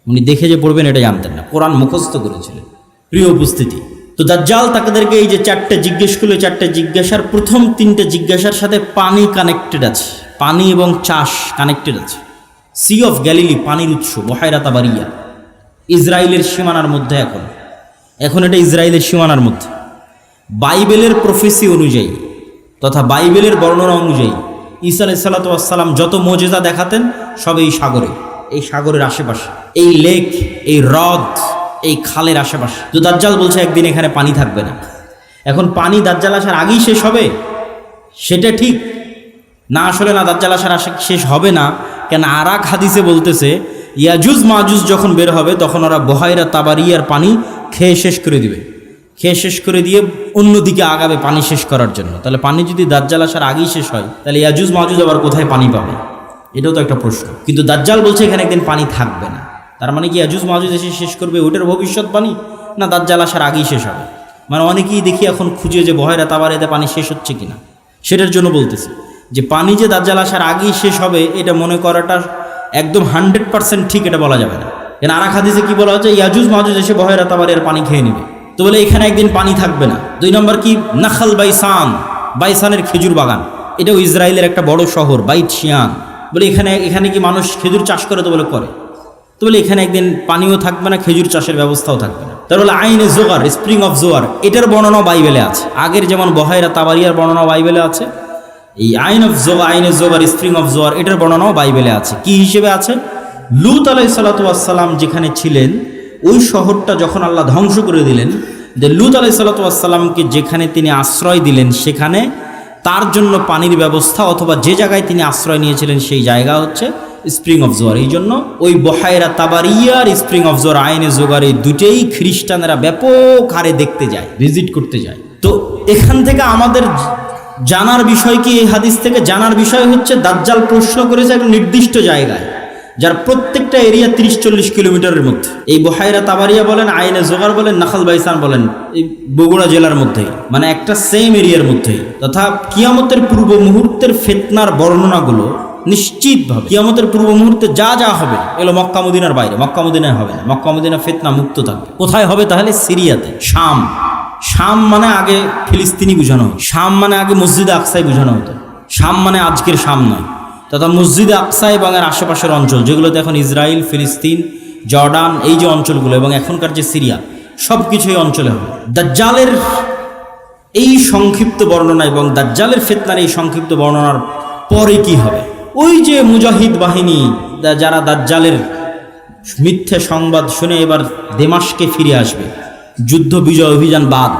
উনি দেখে যে পড়বেন এটা জানতেন না, কোরআন মুখস্থ করেছিলেন। প্রিয় উপস্থিতি, তো দাজ্জাল তাদেরকে এই যে চারটে জিজ্ঞেস করলো, চারটে জিজ্ঞাসার প্রথম তিনটে জিজ্ঞাসার সাথে পানি কানেক্টেড আছে, পানি এবং চাষ কানেক্টেড আছে। সি অফ গ্যালিলি, পানির উৎস, বহায়রা তাবারিয়া, ইসরায়েলের সীমানার মধ্যে। এখন এটা ইসরায়েলের সীমানার মধ্যে। বাইবেলের প্রফেসি অনুযায়ী তথা বাইবেলের বর্ণনা অনুযায়ী ঈসা আলাইহিস সালাতু ওয়াস সালাম যত মুজিজা দেখাতেন সব এই সাগরে, এই সাগরের আশেপাশে, এই লেক, এই হ্রদ, এই খালের আশেপাশে। তো দাজ্জাল বলছে একদিন এখানে পানি থাকবে না। এখন পানি দাজ্জাল আসার আগেই শেষ হবে, সেটা ঠিক না, আসলে না, দাজ্জাল আসার শেষ হবে না। কেন আর এক হাদিসে বলতেছে ইয়াজুজ মাজুজ যখন বের হবে তখন ওরা বহায়রা তাবারিয়ার পানি খেয়ে শেষ করে দিবে, খেয়ে শেষ করে দিয়ে অন্যদিকে আগাবে পানি শেষ করার জন্য। তাহলে পানি যদি দাজ্জাল আসার আগেই শেষ হয় তাহলে ইয়াজুজ মাজুজ আবার কোথায় পানি পাবে? এটাও তো একটা প্রশ্ন। কিন্তু দাজ্জাল বলছে এখানে একদিন পানি থাকবে না। তার মানে কি ইয়াজুজ মাজুজ এসে শেষ করবে ওটার ভবিষ্যৎবাণী, না দাজ্জাল আসার আগেই শেষ হবে? মানে অনেকেই দেখি এখন খুঁজে যে বহায়রা তাবারিয়াতে পানি শেষ হচ্ছে কিনা, সেটার জন্য বলতেছি যে পানি যে দাজ্জাল আসার আগেই শেষ হবে এটা মনে করাটা একদম 100% ঠিক এটা বলা যাবে না। কেন আর এক হাদিসে কি বলা হচ্ছে ইয়াজুজ মাজুজ এসে বহায়রা তাবারিয়ার পানি খেয়ে নেবে। তো বলে এখানে একদিন পানি থাকবে না। 2 নম্বর কি, নাখাল বাইসান, বাইসানের খেজুর বাগান, এটাও ইসরায়েলের একটা বড় শহর, বাইত শিয়ান। বলে এখানে কি মানুষ খেজুর চাষ করে? তো বলে করে। তো বলে এখানে একদিন পানিও থাকবে না, খেজুর চাষের ব্যবস্থাও থাকবে না। তার বলে আইনে জোগার, স্প্রিং অফ জোয়ার, এটার বর্ণনা বাইবেলে আছে। আগের যেমন বহায়রা তাবারিয়ার বর্ণনা বাইবেলে আছে, এই আইনে জোগার, স্প্রিং অফ জোয়ার, এটার বর্ণনাও বাইবেলে আছে। কি হিসেবে আছে? লূত আলাইহিস সালাতু ওয়াস সালাম যেখানে ছিলেন ওই শহরটা যখন আল্লাহ ধ্বংস করে দিলেন, যে লূত আলাইহিস সালাতু ওয়াস সালামকে যেখানে তিনি আশ্রয় দিলেন সেখানে তার জন্য পানির ব্যবস্থা, অথবা যে জায়গায় তিনি আশ্রয় নিয়েছিলেন সেই জায়গা হচ্ছে স্প্রিং অফ জোয়ার। এই জন্য ওই বহায়রা তাবারিয়ার স্প্রিং অফ জোয়ার, আইনে জোগার, এই দুটেই খ্রিস্টানেরা ব্যাপক হারে দেখতে যায়, ভিজিট করতে যায়। তো এখান থেকে আমাদের জানার বিষয় কি, এই হাদিস থেকে জানার বিষয় হচ্ছে দাজ্জাল প্রশ্ন করেছে একটা নির্দিষ্ট জায়গায়, যার প্রত্যেকটা এরিয়া 30-40 কিলোমিটারের মধ্যে। এই বহায়রা তাবারিয়া বলেন, আইনে জোগার বলেন, নাখাল বাইসান বলেন, এই বগুড়া জেলার মধ্যেই, মানে একটা সেম এরিয়ার মধ্যেই। তথা কিয়ামতের পূর্ব মুহূর্তের ফিতনার বর্ণনাগুলো নিশ্চিতভাবে কিয়ামতের পূর্ব মুহূর্তে যা যা হবে এগুলো মক্কা মদিনার বাইরে, মক্কা মদিনায় হবে না। মক্কা মদিনা ফিতনা মুক্ত থাকবে। কোথায় হবে? তাহলে সিরিয়াতে, শাম। শাম মানে আগে ফিলিস্তিনি বোঝানো হতো, শাম মানে আগে মসজিদে আকসাই বোঝানো হতো। শাম মানে আজকের শাম নয়, তথা মসজিদে আকসা এবং এর আশেপাশের অঞ্চল যেগুলোতে এখন ইসরায়েল, ফিলিস্তিন, জর্ডান, এই যে অঞ্চলগুলো এবং এখনকার যে সিরিয়া, সব কিছু এই অঞ্চলে হবে। দাজ্জালের এই সংক্ষিপ্ত বর্ণনা এবং দাজ্জালের ফিতনার এই সংক্ষিপ্ত বর্ণনার পরে কি হবে? ওই যে মুজাহিদ বাহিনী যারা দাজ্জালের মিথ্যে সংবাদ শুনে এবার দেমাশকে ফিরে আসবে, যুদ্ধ বিজয় অভিযান বাদ,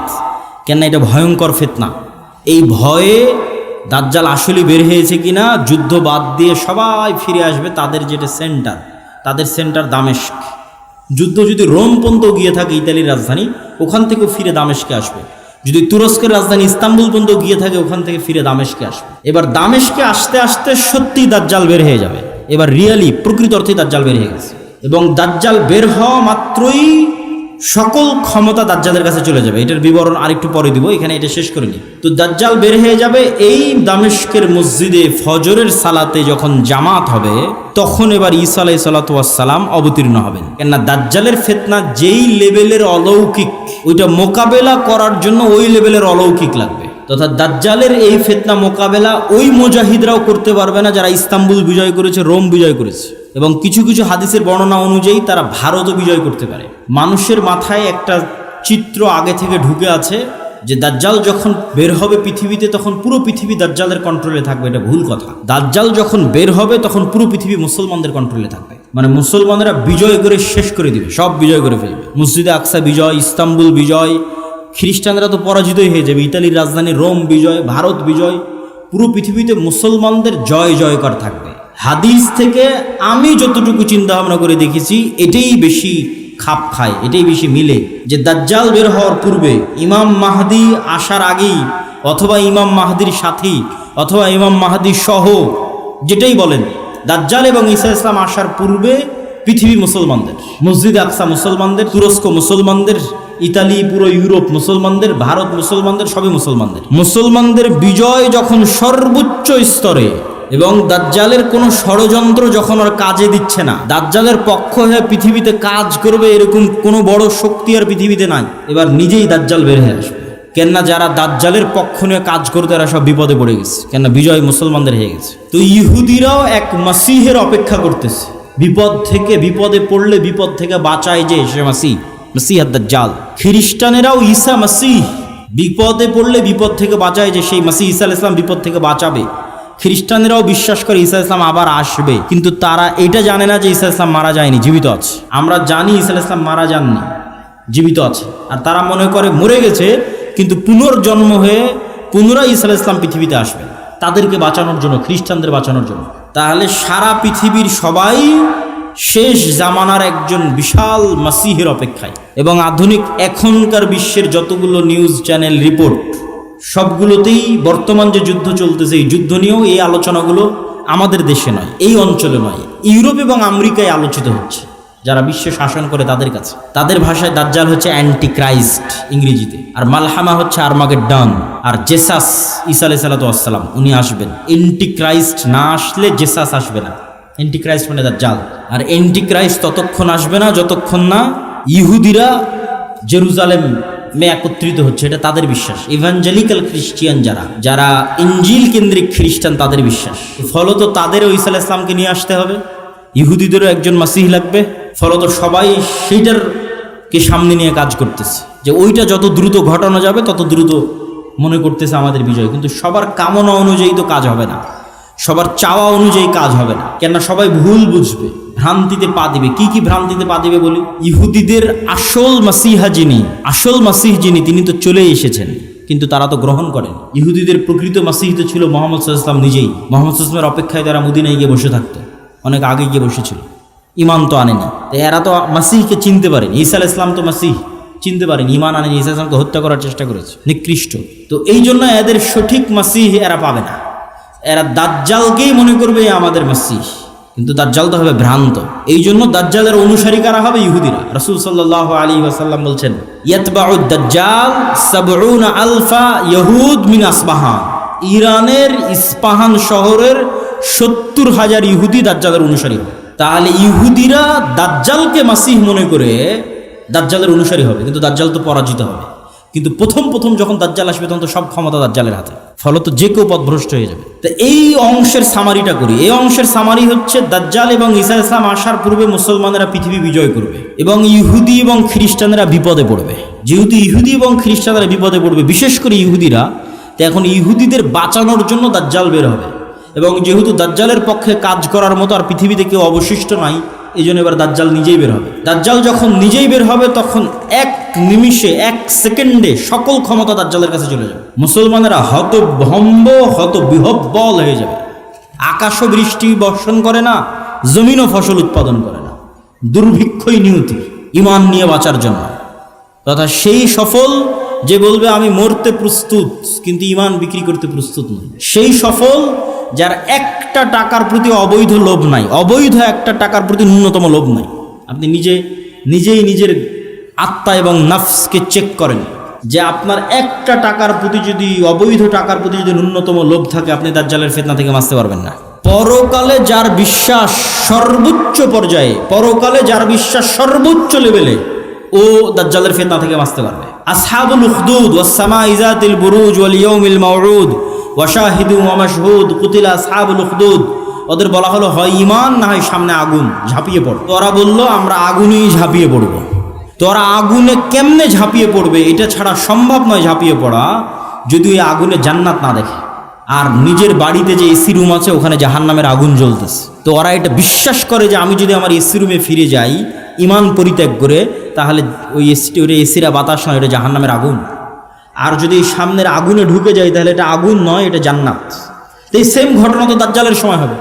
কেন এটা ভয়ঙ্কর ফিতনা। এই ভয়ে দাজ্জাল আসলে বের হয়েছে কিনা, যুদ্ধ বাদ দিয়ে সবাই ফিরে আসবে তাদের যেটা সেন্টার, তাদের সেন্টার দামেস্ক। যুদ্ধ যদি রোম পর্যন্ত গিয়ে থাকে, ইতালির রাজধানী, ওখান থেকেও ফিরে দামেস্কে আসবে। যদি তুরস্কের রাজধানী ইস্তাম্বুল পর্যন্ত গিয়ে থাকে, ওখান থেকে ফিরে দামেস্কে আসবে। এবার দামেস্কে আসতে আসতে সত্যি দাজ্জাল বের হয়ে যাবে। এবার রিয়ালি প্রকৃত অর্থে দাজ্জাল বের হয়ে গেছে, এবং দাজ্জাল বের হওয়া মাত্রই সকল ক্ষমতা দাজ্জালের কাছে চলে যাবে। এটার বিবরণ আরেকটু পরে দিব, এখানে এটা শেষ করে নিই। তো দাজ্জাল বের হয়ে যাবে এই দামেস্কের মসজিদে ফজরের সালাতে যখন জামাত হবে, তখন এবার ঈসা আলাইহিস সালাতু ওয়াস সালাম অবতীর্ণ হবেন। কেননা দাজ্জালের ফিতনা যেই লেভেলের অলৌকিক, ওইটা মোকাবেলা করার জন্য ওই লেভেলের অলৌকিক লাগবে। তথা দাজ্জালের এই ফিতনা মোকাবেলা ওই মুজাহিদরাও করতে পারবে না যারা ইস্তাম্বুল বিজয় করেছে, রোম বিজয় করেছে, এবং কিছু কিছু হাদিসের বর্ণনা অনুযায়ী তারা ভারতও বিজয় করতে পারে। মানুষের মাথায় একটা চিত্র আগে থেকে ঢুকে আছে যে দাজ্জাল যখন বের হবে পৃথিবীতে, তখন পুরো পৃথিবী দাজ্জালের কন্ট্রোলে থাকবে। এটা ভুল কথা। দাজ্জাল যখন বের হবে তখন পুরো পৃথিবী মুসলমানদের কন্ট্রোলে থাকবে, মানে মুসলমানেরা বিজয় করে শেষ করে দিবে, সব বিজয় করে ফেলবে। মসজিদে আকসা বিজয়, ইস্তাম্বুল বিজয়, খ্রিস্টানরা তো পরাজিতই হয়ে যাবে, ইতালির রাজধানী রোম বিজয়, ভারত বিজয়, পুরো পৃথিবীতে মুসলমানদের জয় জয়কার থাকবে। হাদিস থেকে আমি যতটুকু চিন্তা ভাবনা করে দেখেছি এটাই বেশি খাপ খায়, এটাই বেশি মিলে, যে দাজ্জাল বের হওয়ার পূর্বে, ইমাম মাহদি আসার আগেই, অথবা ইমাম মাহদির সাথী, অথবা ইমাম মাহদি সহ যেটাই বলেন, দাজ্জাল এবং ঈসা ইসলাম আসার পূর্বে পৃথিবী মুসলমানদের, মসজিদ আকসা মুসলমানদের, তুরস্ক মুসলমানদের, ইতালি, পুরো ইউরোপ মুসলমানদের, ভারত মুসলমানদের, সবই মুসলমানদের। মুসলমানদের বিজয় যখন সর্বোচ্চ স্তরে এবং দাজ্জালের কোনো ষড়যন্ত্র যখন আর কাজে দিচ্ছে না, দাজ্জালের পক্ষ হয়ে পৃথিবীতে কাজ করবে এরকম কোনো বড় শক্তি আর পৃথিবীতে নাই, এবার নিজেই দাজ্জাল বের হয়ে আসবে। কেননা যারা দাজ্জালের পক্ষ নিয়ে কাজ করতে এরা সব বিপদে পড়ে গেছে, কেননা বিজয় মুসলমানদের হয়ে গেছে। তো ইহুদিরাও এক মাসিহের অপেক্ষা করতেছে, বিপদ থেকে, বিপদে পড়লে বিপদ থেকে বাঁচায় যে সে মাসিহ, মাসিহ দাজ্জাল। খ্রিস্টানেরাও ঈসা মাসিহ, বিপদে পড়লে বিপদ থেকে বাঁচায় যে সেই মাসিহ ঈসা আলাইহিস সালাম বিপদ থেকে বাঁচাবে। খ্রিস্টানেরাও বিশ্বাস করে ঈসা আলাইহিস সালাম আবার আসবে, কিন্তু তারা এটা জানে না যে ঈসা আলাইহিস সালাম মারা যায়নি, জীবিত আছে। আমরা জানি ঈসা আলাইহিস সালাম মারা যাননি, জীবিত আছে। আর তারা মনে করে মরে গেছে, কিন্তু পুনর্জন্ম হয়ে পুনরায় ঈসা আলাইহিস সালাম পৃথিবীতে আসবে তাদেরকে বাঁচানোর জন্য, খ্রিস্টানদের বাঁচানোর জন্য। তাহলে সারা পৃথিবীর সবাই শেষ জামানার একজন বিশাল মাসিহের অপেক্ষায়। এবং আধুনিক এখনকার বিশ্বের যতগুলো নিউজ চ্যানেল রিপোর্ট, সবগুলোতেই বর্তমান যে যুদ্ধ চলতেছে এই যুদ্ধ নিয়েও এই আলোচনাগুলো আমাদের দেশে নয়, এই অঞ্চলে নয়, ইউরোপ এবং আমেরিকায় আলোচিত হচ্ছে। যারা বিশ্বে শাসন করে তাদের কাছে, তাদের ভাষায় দাজ্জাল হচ্ছে অ্যান্টি ক্রাইস্ট ইংরেজিতে, আর মালহামা হচ্ছে আর্মাগেড্ডন, আর জেসাস ঈসা আলাইহিস সালাম উনি আসবেন। অ্যান্টি ক্রাইস্ট না আসলে জেসাস আসবে না। অ্যান্টি ক্রাইস্ট মানে দাজ্জাল। আর অ্যান্টি ক্রাইস্ট ততক্ষণ আসবে না যতক্ষণ না ইহুদিরা জেরুজালেমে একত্রিত হচ্ছে, এটা তাদের বিশ্বাস। ইভাঞ্জেলিক্যাল খ্রিস্টিয়ান যারা ইনজিল কেন্দ্রিক খ্রিস্টান তাদের বিশ্বাস। ফলত তাদেরও ঈসা আলাইহিস সালামকে নিয়ে আসতে হবে, ইহুদিদেরও একজন মাসিহ লাগবে। ফলত সবাই সেইটারকে সামনে নিয়ে কাজ করতেছে যে ওইটা যত দ্রুত ঘটানো যাবে তত দ্রুত মনে করতেছে আমাদের বিজয়। কিন্তু সবার কামনা অনুযায়ী তো কাজ হবে না, সবার চাওয়া অনুযায়ী কাজ হবে না, কেননা সবাই ভুল বুঝবে, ভ্রান্তিতে পা দিবে। কি কি ভ্রান্তিতে পা দিবে বলি? ইহুদিদের আসল মাসিহ যিনি তিনি তো চলে এসেছেন, কিন্তু তারা তো গ্রহণ করেন। ইহুদিদের প্রকৃত মাসিহ তো ছিল মুহাম্মদ সাল্লাল্লাহু আলাইহি ওয়াসাল্লাম নিজেই। মুহাম্মদ সাল্লাল্লাহু আলাইহি ওয়াসাল্লামের অপেক্ষায় তারা মদিনায় গিয়ে বসে থাকতো, অনেক আগে গিয়ে বসেছিল, ইমান তো আনেনি। এরা তো মাসিহকে চিনতে পারেনি। ঈসা আলাইহিস সালাম তো মাসিহ চিনতে পারেনি, ইমান আনেনি, ঈসা আলাইহিস সালামকে হত্যা করার চেষ্টা করেছে, নিকৃষ্ট। তো এই জন্য এদের সঠিক মাসিহ এরা পাবে না, এরা দাজ্জালকেই মনে করবে আমাদের মাসিহ, কিন্তু দাজ্জাল তো হবে ভ্রান্ত। এই জন্য দাজ্জালের অনুসারী কারা হবে? ইহুদিরা। রাসূল সাল্লাল্লাহু আলাইহি ওয়াসাল্লাম বলছেন, ইয়াতবাউদ দাজ্জাল ৭০ আলফা ইয়াহুদ মিন আসবাহান। ইরানের ইস্পাহান শহরের ৭০,০০০ ইহুদি দাজ্জালের অনুসারী হবে। তাহলে ইহুদিরা দাজ্জালকে মাসিহ মনে করে দাজ্জালের অনুসারী হবে, কিন্তু দাজ্জাল তো পরাজিত হবে। কিন্তু প্রথম যখন দাজ্জাল আসবে তখন তো সব ক্ষমতা দাজ্জালের হাতে, ফলত যে কেউ পথভ্রষ্ট হয়ে যাবে। তো এই অংশের সামারিটা করি। এই অংশের সামারি হচ্ছে দাজ্জাল এবং ঈসা আলাইহিস সালাম আসার পূর্বে মুসলমানেরা পৃথিবী বিজয় করবে এবং ইহুদি এবং খ্রিস্টানেরা বিপদে পড়বে। যেহেতু ইহুদি এবং খ্রিস্টানেরা বিপদে পড়বে, বিশেষ করে ইহুদিরা, তো এখন ইহুদিদের বাঁচানোর জন্য দাজ্জাল বের হবে। এবং যেহেতু দাজ্জালের পক্ষে কাজ করার মতো আর পৃথিবীতে কেউ অবশিষ্ট নাই, এই জন্য এবার দাজ্জাল নিজেই বের হবে। দাজ্জাল যখন নিজেই বের হবে তখন এক নিমিষে, এক সেকেন্ডে সকল ক্ষমতা দাজ্জালের কাছে চলে যাবে। মুসলমানেরা হতভম্ব, হতবিহ্বল হয়ে যাবে। আকাশও বৃষ্টি বর্ষণ করে না, জমিনও ফসল উৎপাদন করে না, দুর্ভিক্ষই নিয়তি ইমান নিয়ে বাঁচার জন্য। তথা সেই সফল যে বলবে আমি মরতে প্রস্তুত কিন্তু ইমান বিক্রি করতে প্রস্তুত নই। সেই সফল যার একটা টাকার প্রতি অবৈধ লোভ নাই, অবৈধ একটা টাকার প্রতি ন্যূনতম লোভ নাই। আপনি নিজেই নিজের আত্মা এবং নফসকে চেক করেন যে আপনার একটা টাকার প্রতি যদি, অবৈধ টাকার প্রতি যদি ন্যূনতম লোভ থাকে, আপনি দাজ্জালের ফিতনা থেকে বাঁচতে পারবেন না। পরকালে যার বিশ্বাস সর্বোচ্চ পর্যায়ে, পরকালে যার বিশ্বাস সর্বোচ্চ লেভেলে, ও দাজ্জালের ফিতনা থেকে বাঁচতে পারবে। আসহাবুল উখদুদ ওয়াস সামাই যাতিল বুরুজ ওয়াল ইয়াউমিল মাউউদ ওয়া শাহিদু ওয়া মাশহুদ কুতিলা আসহাবুল উখদুদ। ওদের বলা হলো হয় ঈমান না হয় সামনে আগুন, ঝাঁপিয়ে পড়ো। তোরা বলল আমরা আগুনেই ঝাঁপিয়ে পড়ব। তোরা আগুনে কেমনে ঝাঁপিয়ে পড়বে এটা ছাড়া সম্ভব নয় ঝাঁপিয়ে পড়া, যদি ওই আগুনে জান্নাত না দেখে। আর নিজের বাড়িতে যে এসি রুম আছে ওখানে জাহান্নামের আগুন জ্বলতেছে, তো ওরা এটা বিশ্বাস করে যে আমি যদি আমার এসি রুমে ফিরে যাই ইমান পরিত্যাগ করে, তাহলে ওই এসিরা বাতাস নয়, এটা জাহান্নামের আগুন। আর যদি সামনের আগুনে ঢুকে যায় তাহলে এটা আগুন নয়, এটা জান্নাত। তো এই সেম ঘটনা তো দাজ্জালের সময় হবে।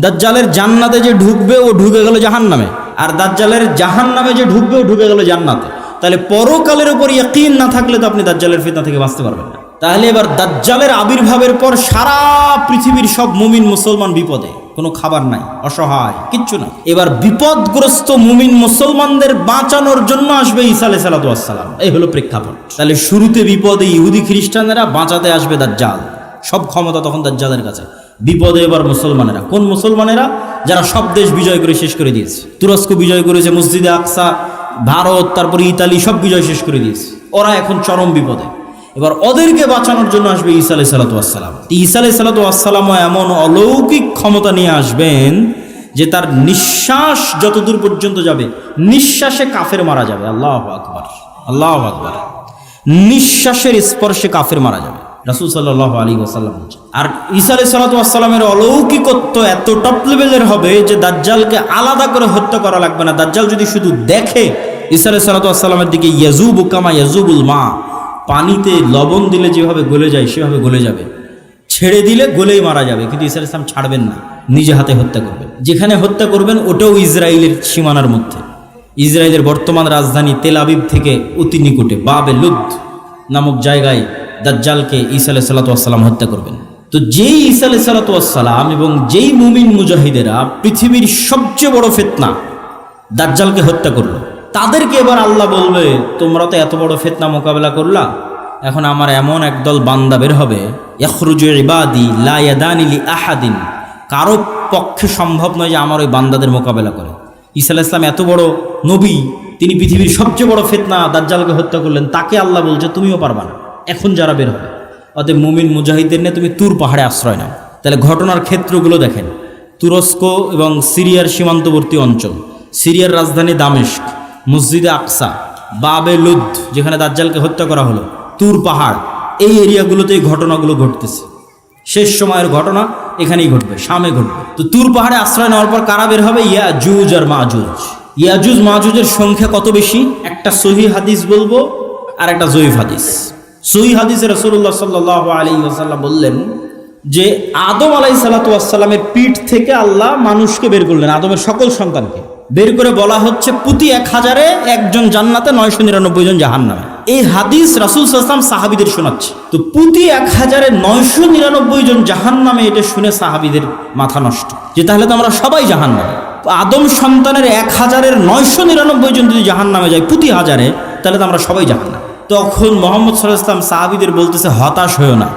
দাজ্জালের জান্নাতে যে ঢুকবে ও ঢুকে গেল জাহান্নামে, আর দাজ্জালের জাহান্নামে যে ঢুকবে ও ঢুকে গেল জান্নাতে। তাহলে পরকালের উপর ইয়াকিন না থাকলে তো আপনি দাজ্জালের ফিতনা থেকে বাঁচতে পারবেন না। তাহলে এবার দাজ্জালের আবির্ভাবের পর সারা পৃথিবীর সব মুমিন মুসলমান বিপদে, কোনো খাবার নাই, অসহায়, কিচ্ছু না। এবার বিপদগ্রস্ত মুমিন মুসলমানদের বাঁচানোর জন্য আসবে ঈসা আলাইহিস সালাতু ওয়াস সালাম। এই হলো প্রেক্ষাপট। তাহলে শুরুতে বিপদে ইহুদি খ্রিস্টানেরা, বাঁচাতে আসবে দাজ্জাল। সব ক্ষমতা তখন দাজ্জালের কাছে। বিপদে এবার মুসলমানেরা। কোন মুসলমানেরা? যারা সব দেশ বিজয় করে শেষ করে দিয়েছে। তুরস্ক বিজয় করেছে, মসজিদে আকসা, ভারত, তারপরে ইতালি, সব বিজয় শেষ করে দিয়েছে। ওরা এখন চরম বিপদে। এবার ওদেরকে বাঁচানোর জন্য আসবে ঈসা আলাইহিস সালাতু ওয়াস সালাম। ঈসা আলাইহিস সালাতু ওয়াস সালামও এমন অলৌকিক ক্ষমতা নিয়ে আসবেন যে তার নিঃশ্বাস যতদূর পর্যন্ত যাবে, নিঃশ্বাসে কাফের মারা যাবে। আল্লাহু আকবার, আল্লাহু আকবার। নিঃশ্বাসের স্পর্শে কাফের মারা যাবে, রাসূল সাল্লাল্লাহু আলাইহি ওয়াসাল্লাম বলেছেন। আর ঈসা আলাইহিস সালাতু ওয়াস সালামের অলৌকিকত্ব এত টপ লেভেলের হবে যে দাজ্জালকে আলাদা করে হত্যা করা লাগবে না। দাজ্জাল যদি শুধু দেখে ঈসা আলাইহিস সালাতু ওয়াস সালামের দিকে, ইয়াজুবু কামা ইয়াজুবুল মা, পানিতে লবণ দিলে যেভাবে গলে যায় সেভাবে গলে যাবে, ছেড়ে দিলে গলেই মারা যাবে। কিন্তু ঈসা আলাইহিস সালাম ছাড়বেন না, নিজে হাতে হত্যা করবেন। যেখানে হত্যা করবেন ওটাও ইসরায়েলের সীমানার মধ্যে। ইসরায়েলের বর্তমান রাজধানী তেল আবিব থেকে অতি নিকটে বাবে লুদ নামক জায়গায় দাজ্জালকে ঈসা আলাইহিস সালাতু ওয়াস সালাম হত্যা করবেন। তো যেই ঈসা আলাইহিস সালাতু ওয়াস সালাম এবং যেই মুমিন মুজাহিদেরা পৃথিবীর সবচেয়ে বড় ফিতনা দাজ্জালকে হত্যা করলো, তাদেরকে এবার আল্লাহ বলবে, তোমরা তো এত বড় ফিতনা মোকাবেলা করলা, এখন আমার এমন একদল বান্দা বের হবে, ইয়াখরুজু ইবাদি লা ইয়াদানি লি আহাদিন, কারো পক্ষে সম্ভব নয় যে আমার ওই বান্দাদের মোকাবেলা করে। ঈসা আলাইহিস সালাম এত বড় নবী, তিনি পৃথিবীর সবচেয়ে বড় ফিতনা দাজ্জালকে হত্যা করলেন, তাকে আল্লাহ বলছে তুমিও পারবা না। এখন যারা বের হবে, অতএব মুমিন মুজাহিদদের নিয়ে তুমি তুর পাহাড়ে আশ্রয় নাও। তাহলে ঘটনার ক্ষেত্রগুলো দেখেন। তুরস্ক এবং সিরিয়ার সীমান্তবর্তী অঞ্চল, সিরিয়ার রাজধানী দামেস্ক, মসজিদে আকসা, বাবে লুদ যেখানে দাজ্জালকে হত্যা করা হলো, তুর পাহাড়, এই এরিয়াগুলোতে এই ঘটনাগুলো ঘটতেছে। শেষ সময়ের ঘটনা এখানেই ঘটবে, শামে ঘটবে। তো তুর পাহাড়ে আশ্রয় নেওয়ার পর কারা বের হবে? ইয়াজুজ আর মাজুজ। ইয়াজুজ মাজুজের সংখ্যা কত বেশি? একটা সহিহ হাদিস বলবো আর একটা জয়ীফ হাদিস। সহিহ হাদিসে রাসূলুল্লাহ সাল্লাল্লাহু আলাইহি ওয়াসাল্লাম বললেন যে আদম আলাইহিস সালাতু ওয়াস সালামের পিঠ থেকে আল্লাহ মানুষকে বের করলেন, আদমের সকল সন্তানকে বের করে বলা হচ্ছে প্রতি 1000-এ একজন জান্নাতে, 999 জন জাহান্নামে। এই হাদিস রাসূল সাল্লাল্লাহু আলাইহি ওয়াসাল্লাম সাহাবীদের শোনাচ্ছে। তো প্রতি 1000-এ 999 জন জাহান্নামে, এটা শুনে সাহাবীদের মাথা নষ্ট, যে তাহলে তো আমরা সবাই জাহান্নামে। আদম সন্তানের 1000-এর 999 জন যদি জাহান্নামে যায় প্রতি 1000-এ, তাহলে তো আমরা সবাই জাহান্নামে। তখন মুহাম্মদ সাল্লাল্লাহু আলাইহি ওয়াসাল্লাম সাহাবীদের বলতেছে, হতাশ হয়েও না,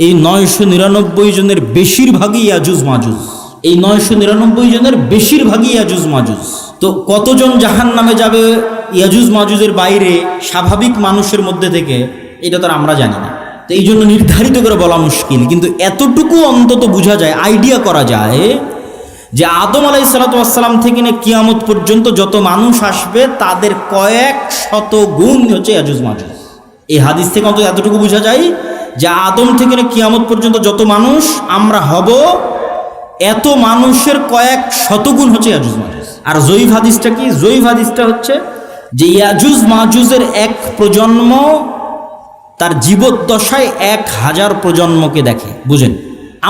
এই 999 জনের বেশিরভাগই ইয়াজুজ মাজুজ। এই 999 জনের বেশিরভাগই ইয়াজুজ মাজুজ। তো কতজন জাহান্নামে যাবে ইয়াজুজ মাজুজের বাইরে স্বাভাবিক মানুষের মধ্যে থেকে, এটা তো আমরা জানি না। তো এই জন্য নির্ধারিত করে বলা মুশকিল, কিন্তু এতটুকু অন্তত বোঝা যায়, আইডিয়া করা যায় যে আদম আলাইহিস সালাতু ওয়াস সালাম থেকে নিয়ে কিয়ামত পর্যন্ত যত মানুষ আসবে তাদের কয়েক শত গুণ হচ্ছে ইয়াজুজ মাজুজ। এই হাদিস থেকে অন্তত এতটুকু বোঝা যায় যে আদম থেকে নিয়ে কিয়ামত পর্যন্ত যত মানুষ আমরা হব, এত মানুষের কয়েক শতগুণ হচ্ছে ইয়াজুজ মাজুজ। আর জয়ীফ হাদিসটা কি? জয়ীফ হাদিসটা হচ্ছে যে ইয়াজুজ মাজুজের এক প্রজন্ম তার জীবদ্দশায় 1000 প্রজন্মকে দেখে। বুঝেন,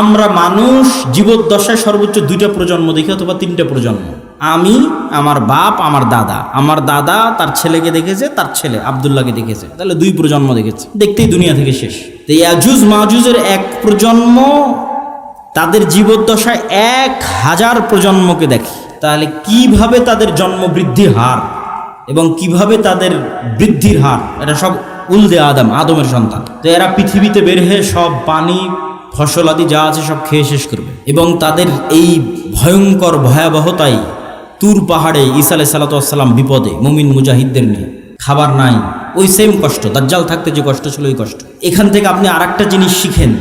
আমরা মানুষ জীবদ্দশায় সর্বোচ্চ 2টা প্রজন্ম দেখি অথবা 3টে প্রজন্ম। আমি, আমার বাপ, আমার দাদা, আমার দাদা তার ছেলেকে দেখেছে, তার ছেলে আব্দুল্লাহকে দেখেছে, তাহলে 2 প্রজন্ম দেখেছে, দেখতেই দুনিয়া থেকে শেষ। তো ইয়াজুজ মাজুজের এক প্রজন্ম তাদের জীবদ্দশায় 1000 প্রজন্মকে দেখে। তাহলে কিভাবে তাদের জন্ম বৃদ্ধির হার এবং কিভাবে তাদের বৃদ্ধির হার, এটা সব উলদে আদমের সন্তান। তো এরা পৃথিবীতে বের হয়ে সব পানি, ফসল আদি যা আছে সব খেয়ে শেষ করবে। এবং তাদের এই ভয়ঙ্কর ভয়াবহতায় তুর পাহাড়ে ঈসা আলাইহিস সালাতু ওয়াস সালাম বিপদে মুমিন মুজাহিদদের নিয়ে, খাবার নাই, ওই সেম কষ্ট, দাজ্জাল থাকতে যে কষ্ট ছিল ওই কষ্ট। এখান থেকে আপনি আরেকটা জিনিস শিখেন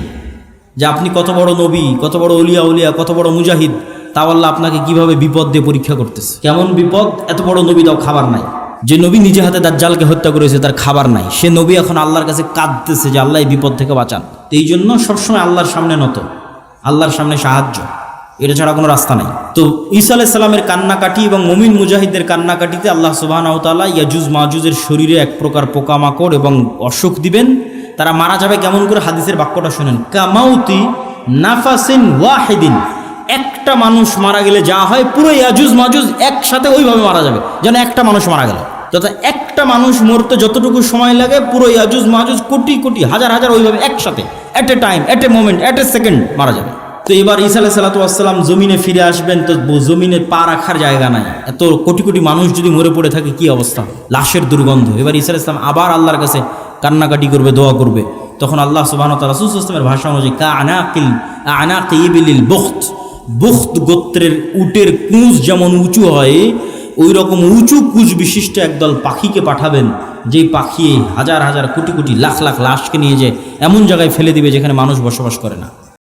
যে আপনি কত বড় নবী, কত বড় উলিয়া, কত বড় মুজাহিদ, তাও আল্লাহ আপনাকে কিভাবে বিপদ দিয়ে পরীক্ষা করতেছে। কেমন বিপদ? এত বড় নবী, তাও খাবার নাই। যে নবী নিজে হাতে দাজ্জালকে হত্যা করেছে, তার খাবার নাই, সে নবী এখন আল্লাহর কাছে কাঁদতেছে যে আল্লাহ এই বিপদ থেকে বাঁচান। তো এই জন্য সবসময় আল্লাহর সামনে নত, আল্লাহর সামনে সাহায্য, এটা ছাড়া কোনো রাস্তা নাই। তো ঈসা আলাইহিস সালামের কান্নাকাটি এবং মুমিন মুজাহিদদের কান্নাকাটিতে আল্লাহ সুবহানাহু ওয়া তাআলা ইয়াজুজ মাজুজের শরীরে এক প্রকার পোকামাকড় এবং অসুখ দিবেন। তারা মারা যাবে কেমন করে? হাদিসের বাক্যটা শুনেন, কামাউতি নাফাসিন ওয়াহিদিন। একটা মানুষ মারা গেলে যা হয়, পুরো ইয়াজুজ মাজুজ একসাথে ওইভাবে মারা যাবে, যেন একটা মানুষ মারা গেল। তথা একটা মানুষ মরতে যতটুকু সময় লাগে পুরো ইয়াজুজ মাহুজ কোটি কোটি হাজার হাজার ওইভাবে একসাথে at a time at a moment at a second মারা যাবে। তো এবার ঈসা আলাইহিস সালাতু ওয়াস সালাম জমিনে ফিরে আসবেন, তো জমিনে পা রাখার জায়গা নাই, এত কোটি কোটি মানুষ যদি মরে পড়ে থাকে কি অবস্থা, লাশের দুর্গন্ধ। এবার ঈসা আলাইহিস সালাম আবার আল্লাহর কাছে কান্নাকাটি করবে, দোয়া করবে। তখন আল্লাহ সুবহানাহু ওয়া তাআলা রাসূল সাল্লাল্লাহু আলাইহি ওয়াসাল্লামের ভাষা অনুযায়ী আনাকি ইবিলিল বুখত, বুখত গোত্রের উটের কুঁজ যেমন উঁচু হয় ওই রকম উঁচু কুঁজ বিশিষ্ট একদল পাখিকে পাঠাবেন, যেই পাখি হাজার হাজার কোটি কোটি লাখ লাখ লাশকে নিয়ে যে এমন জায়গায় ফেলে দিবে যেখানে মানুষ বসবাস করে না।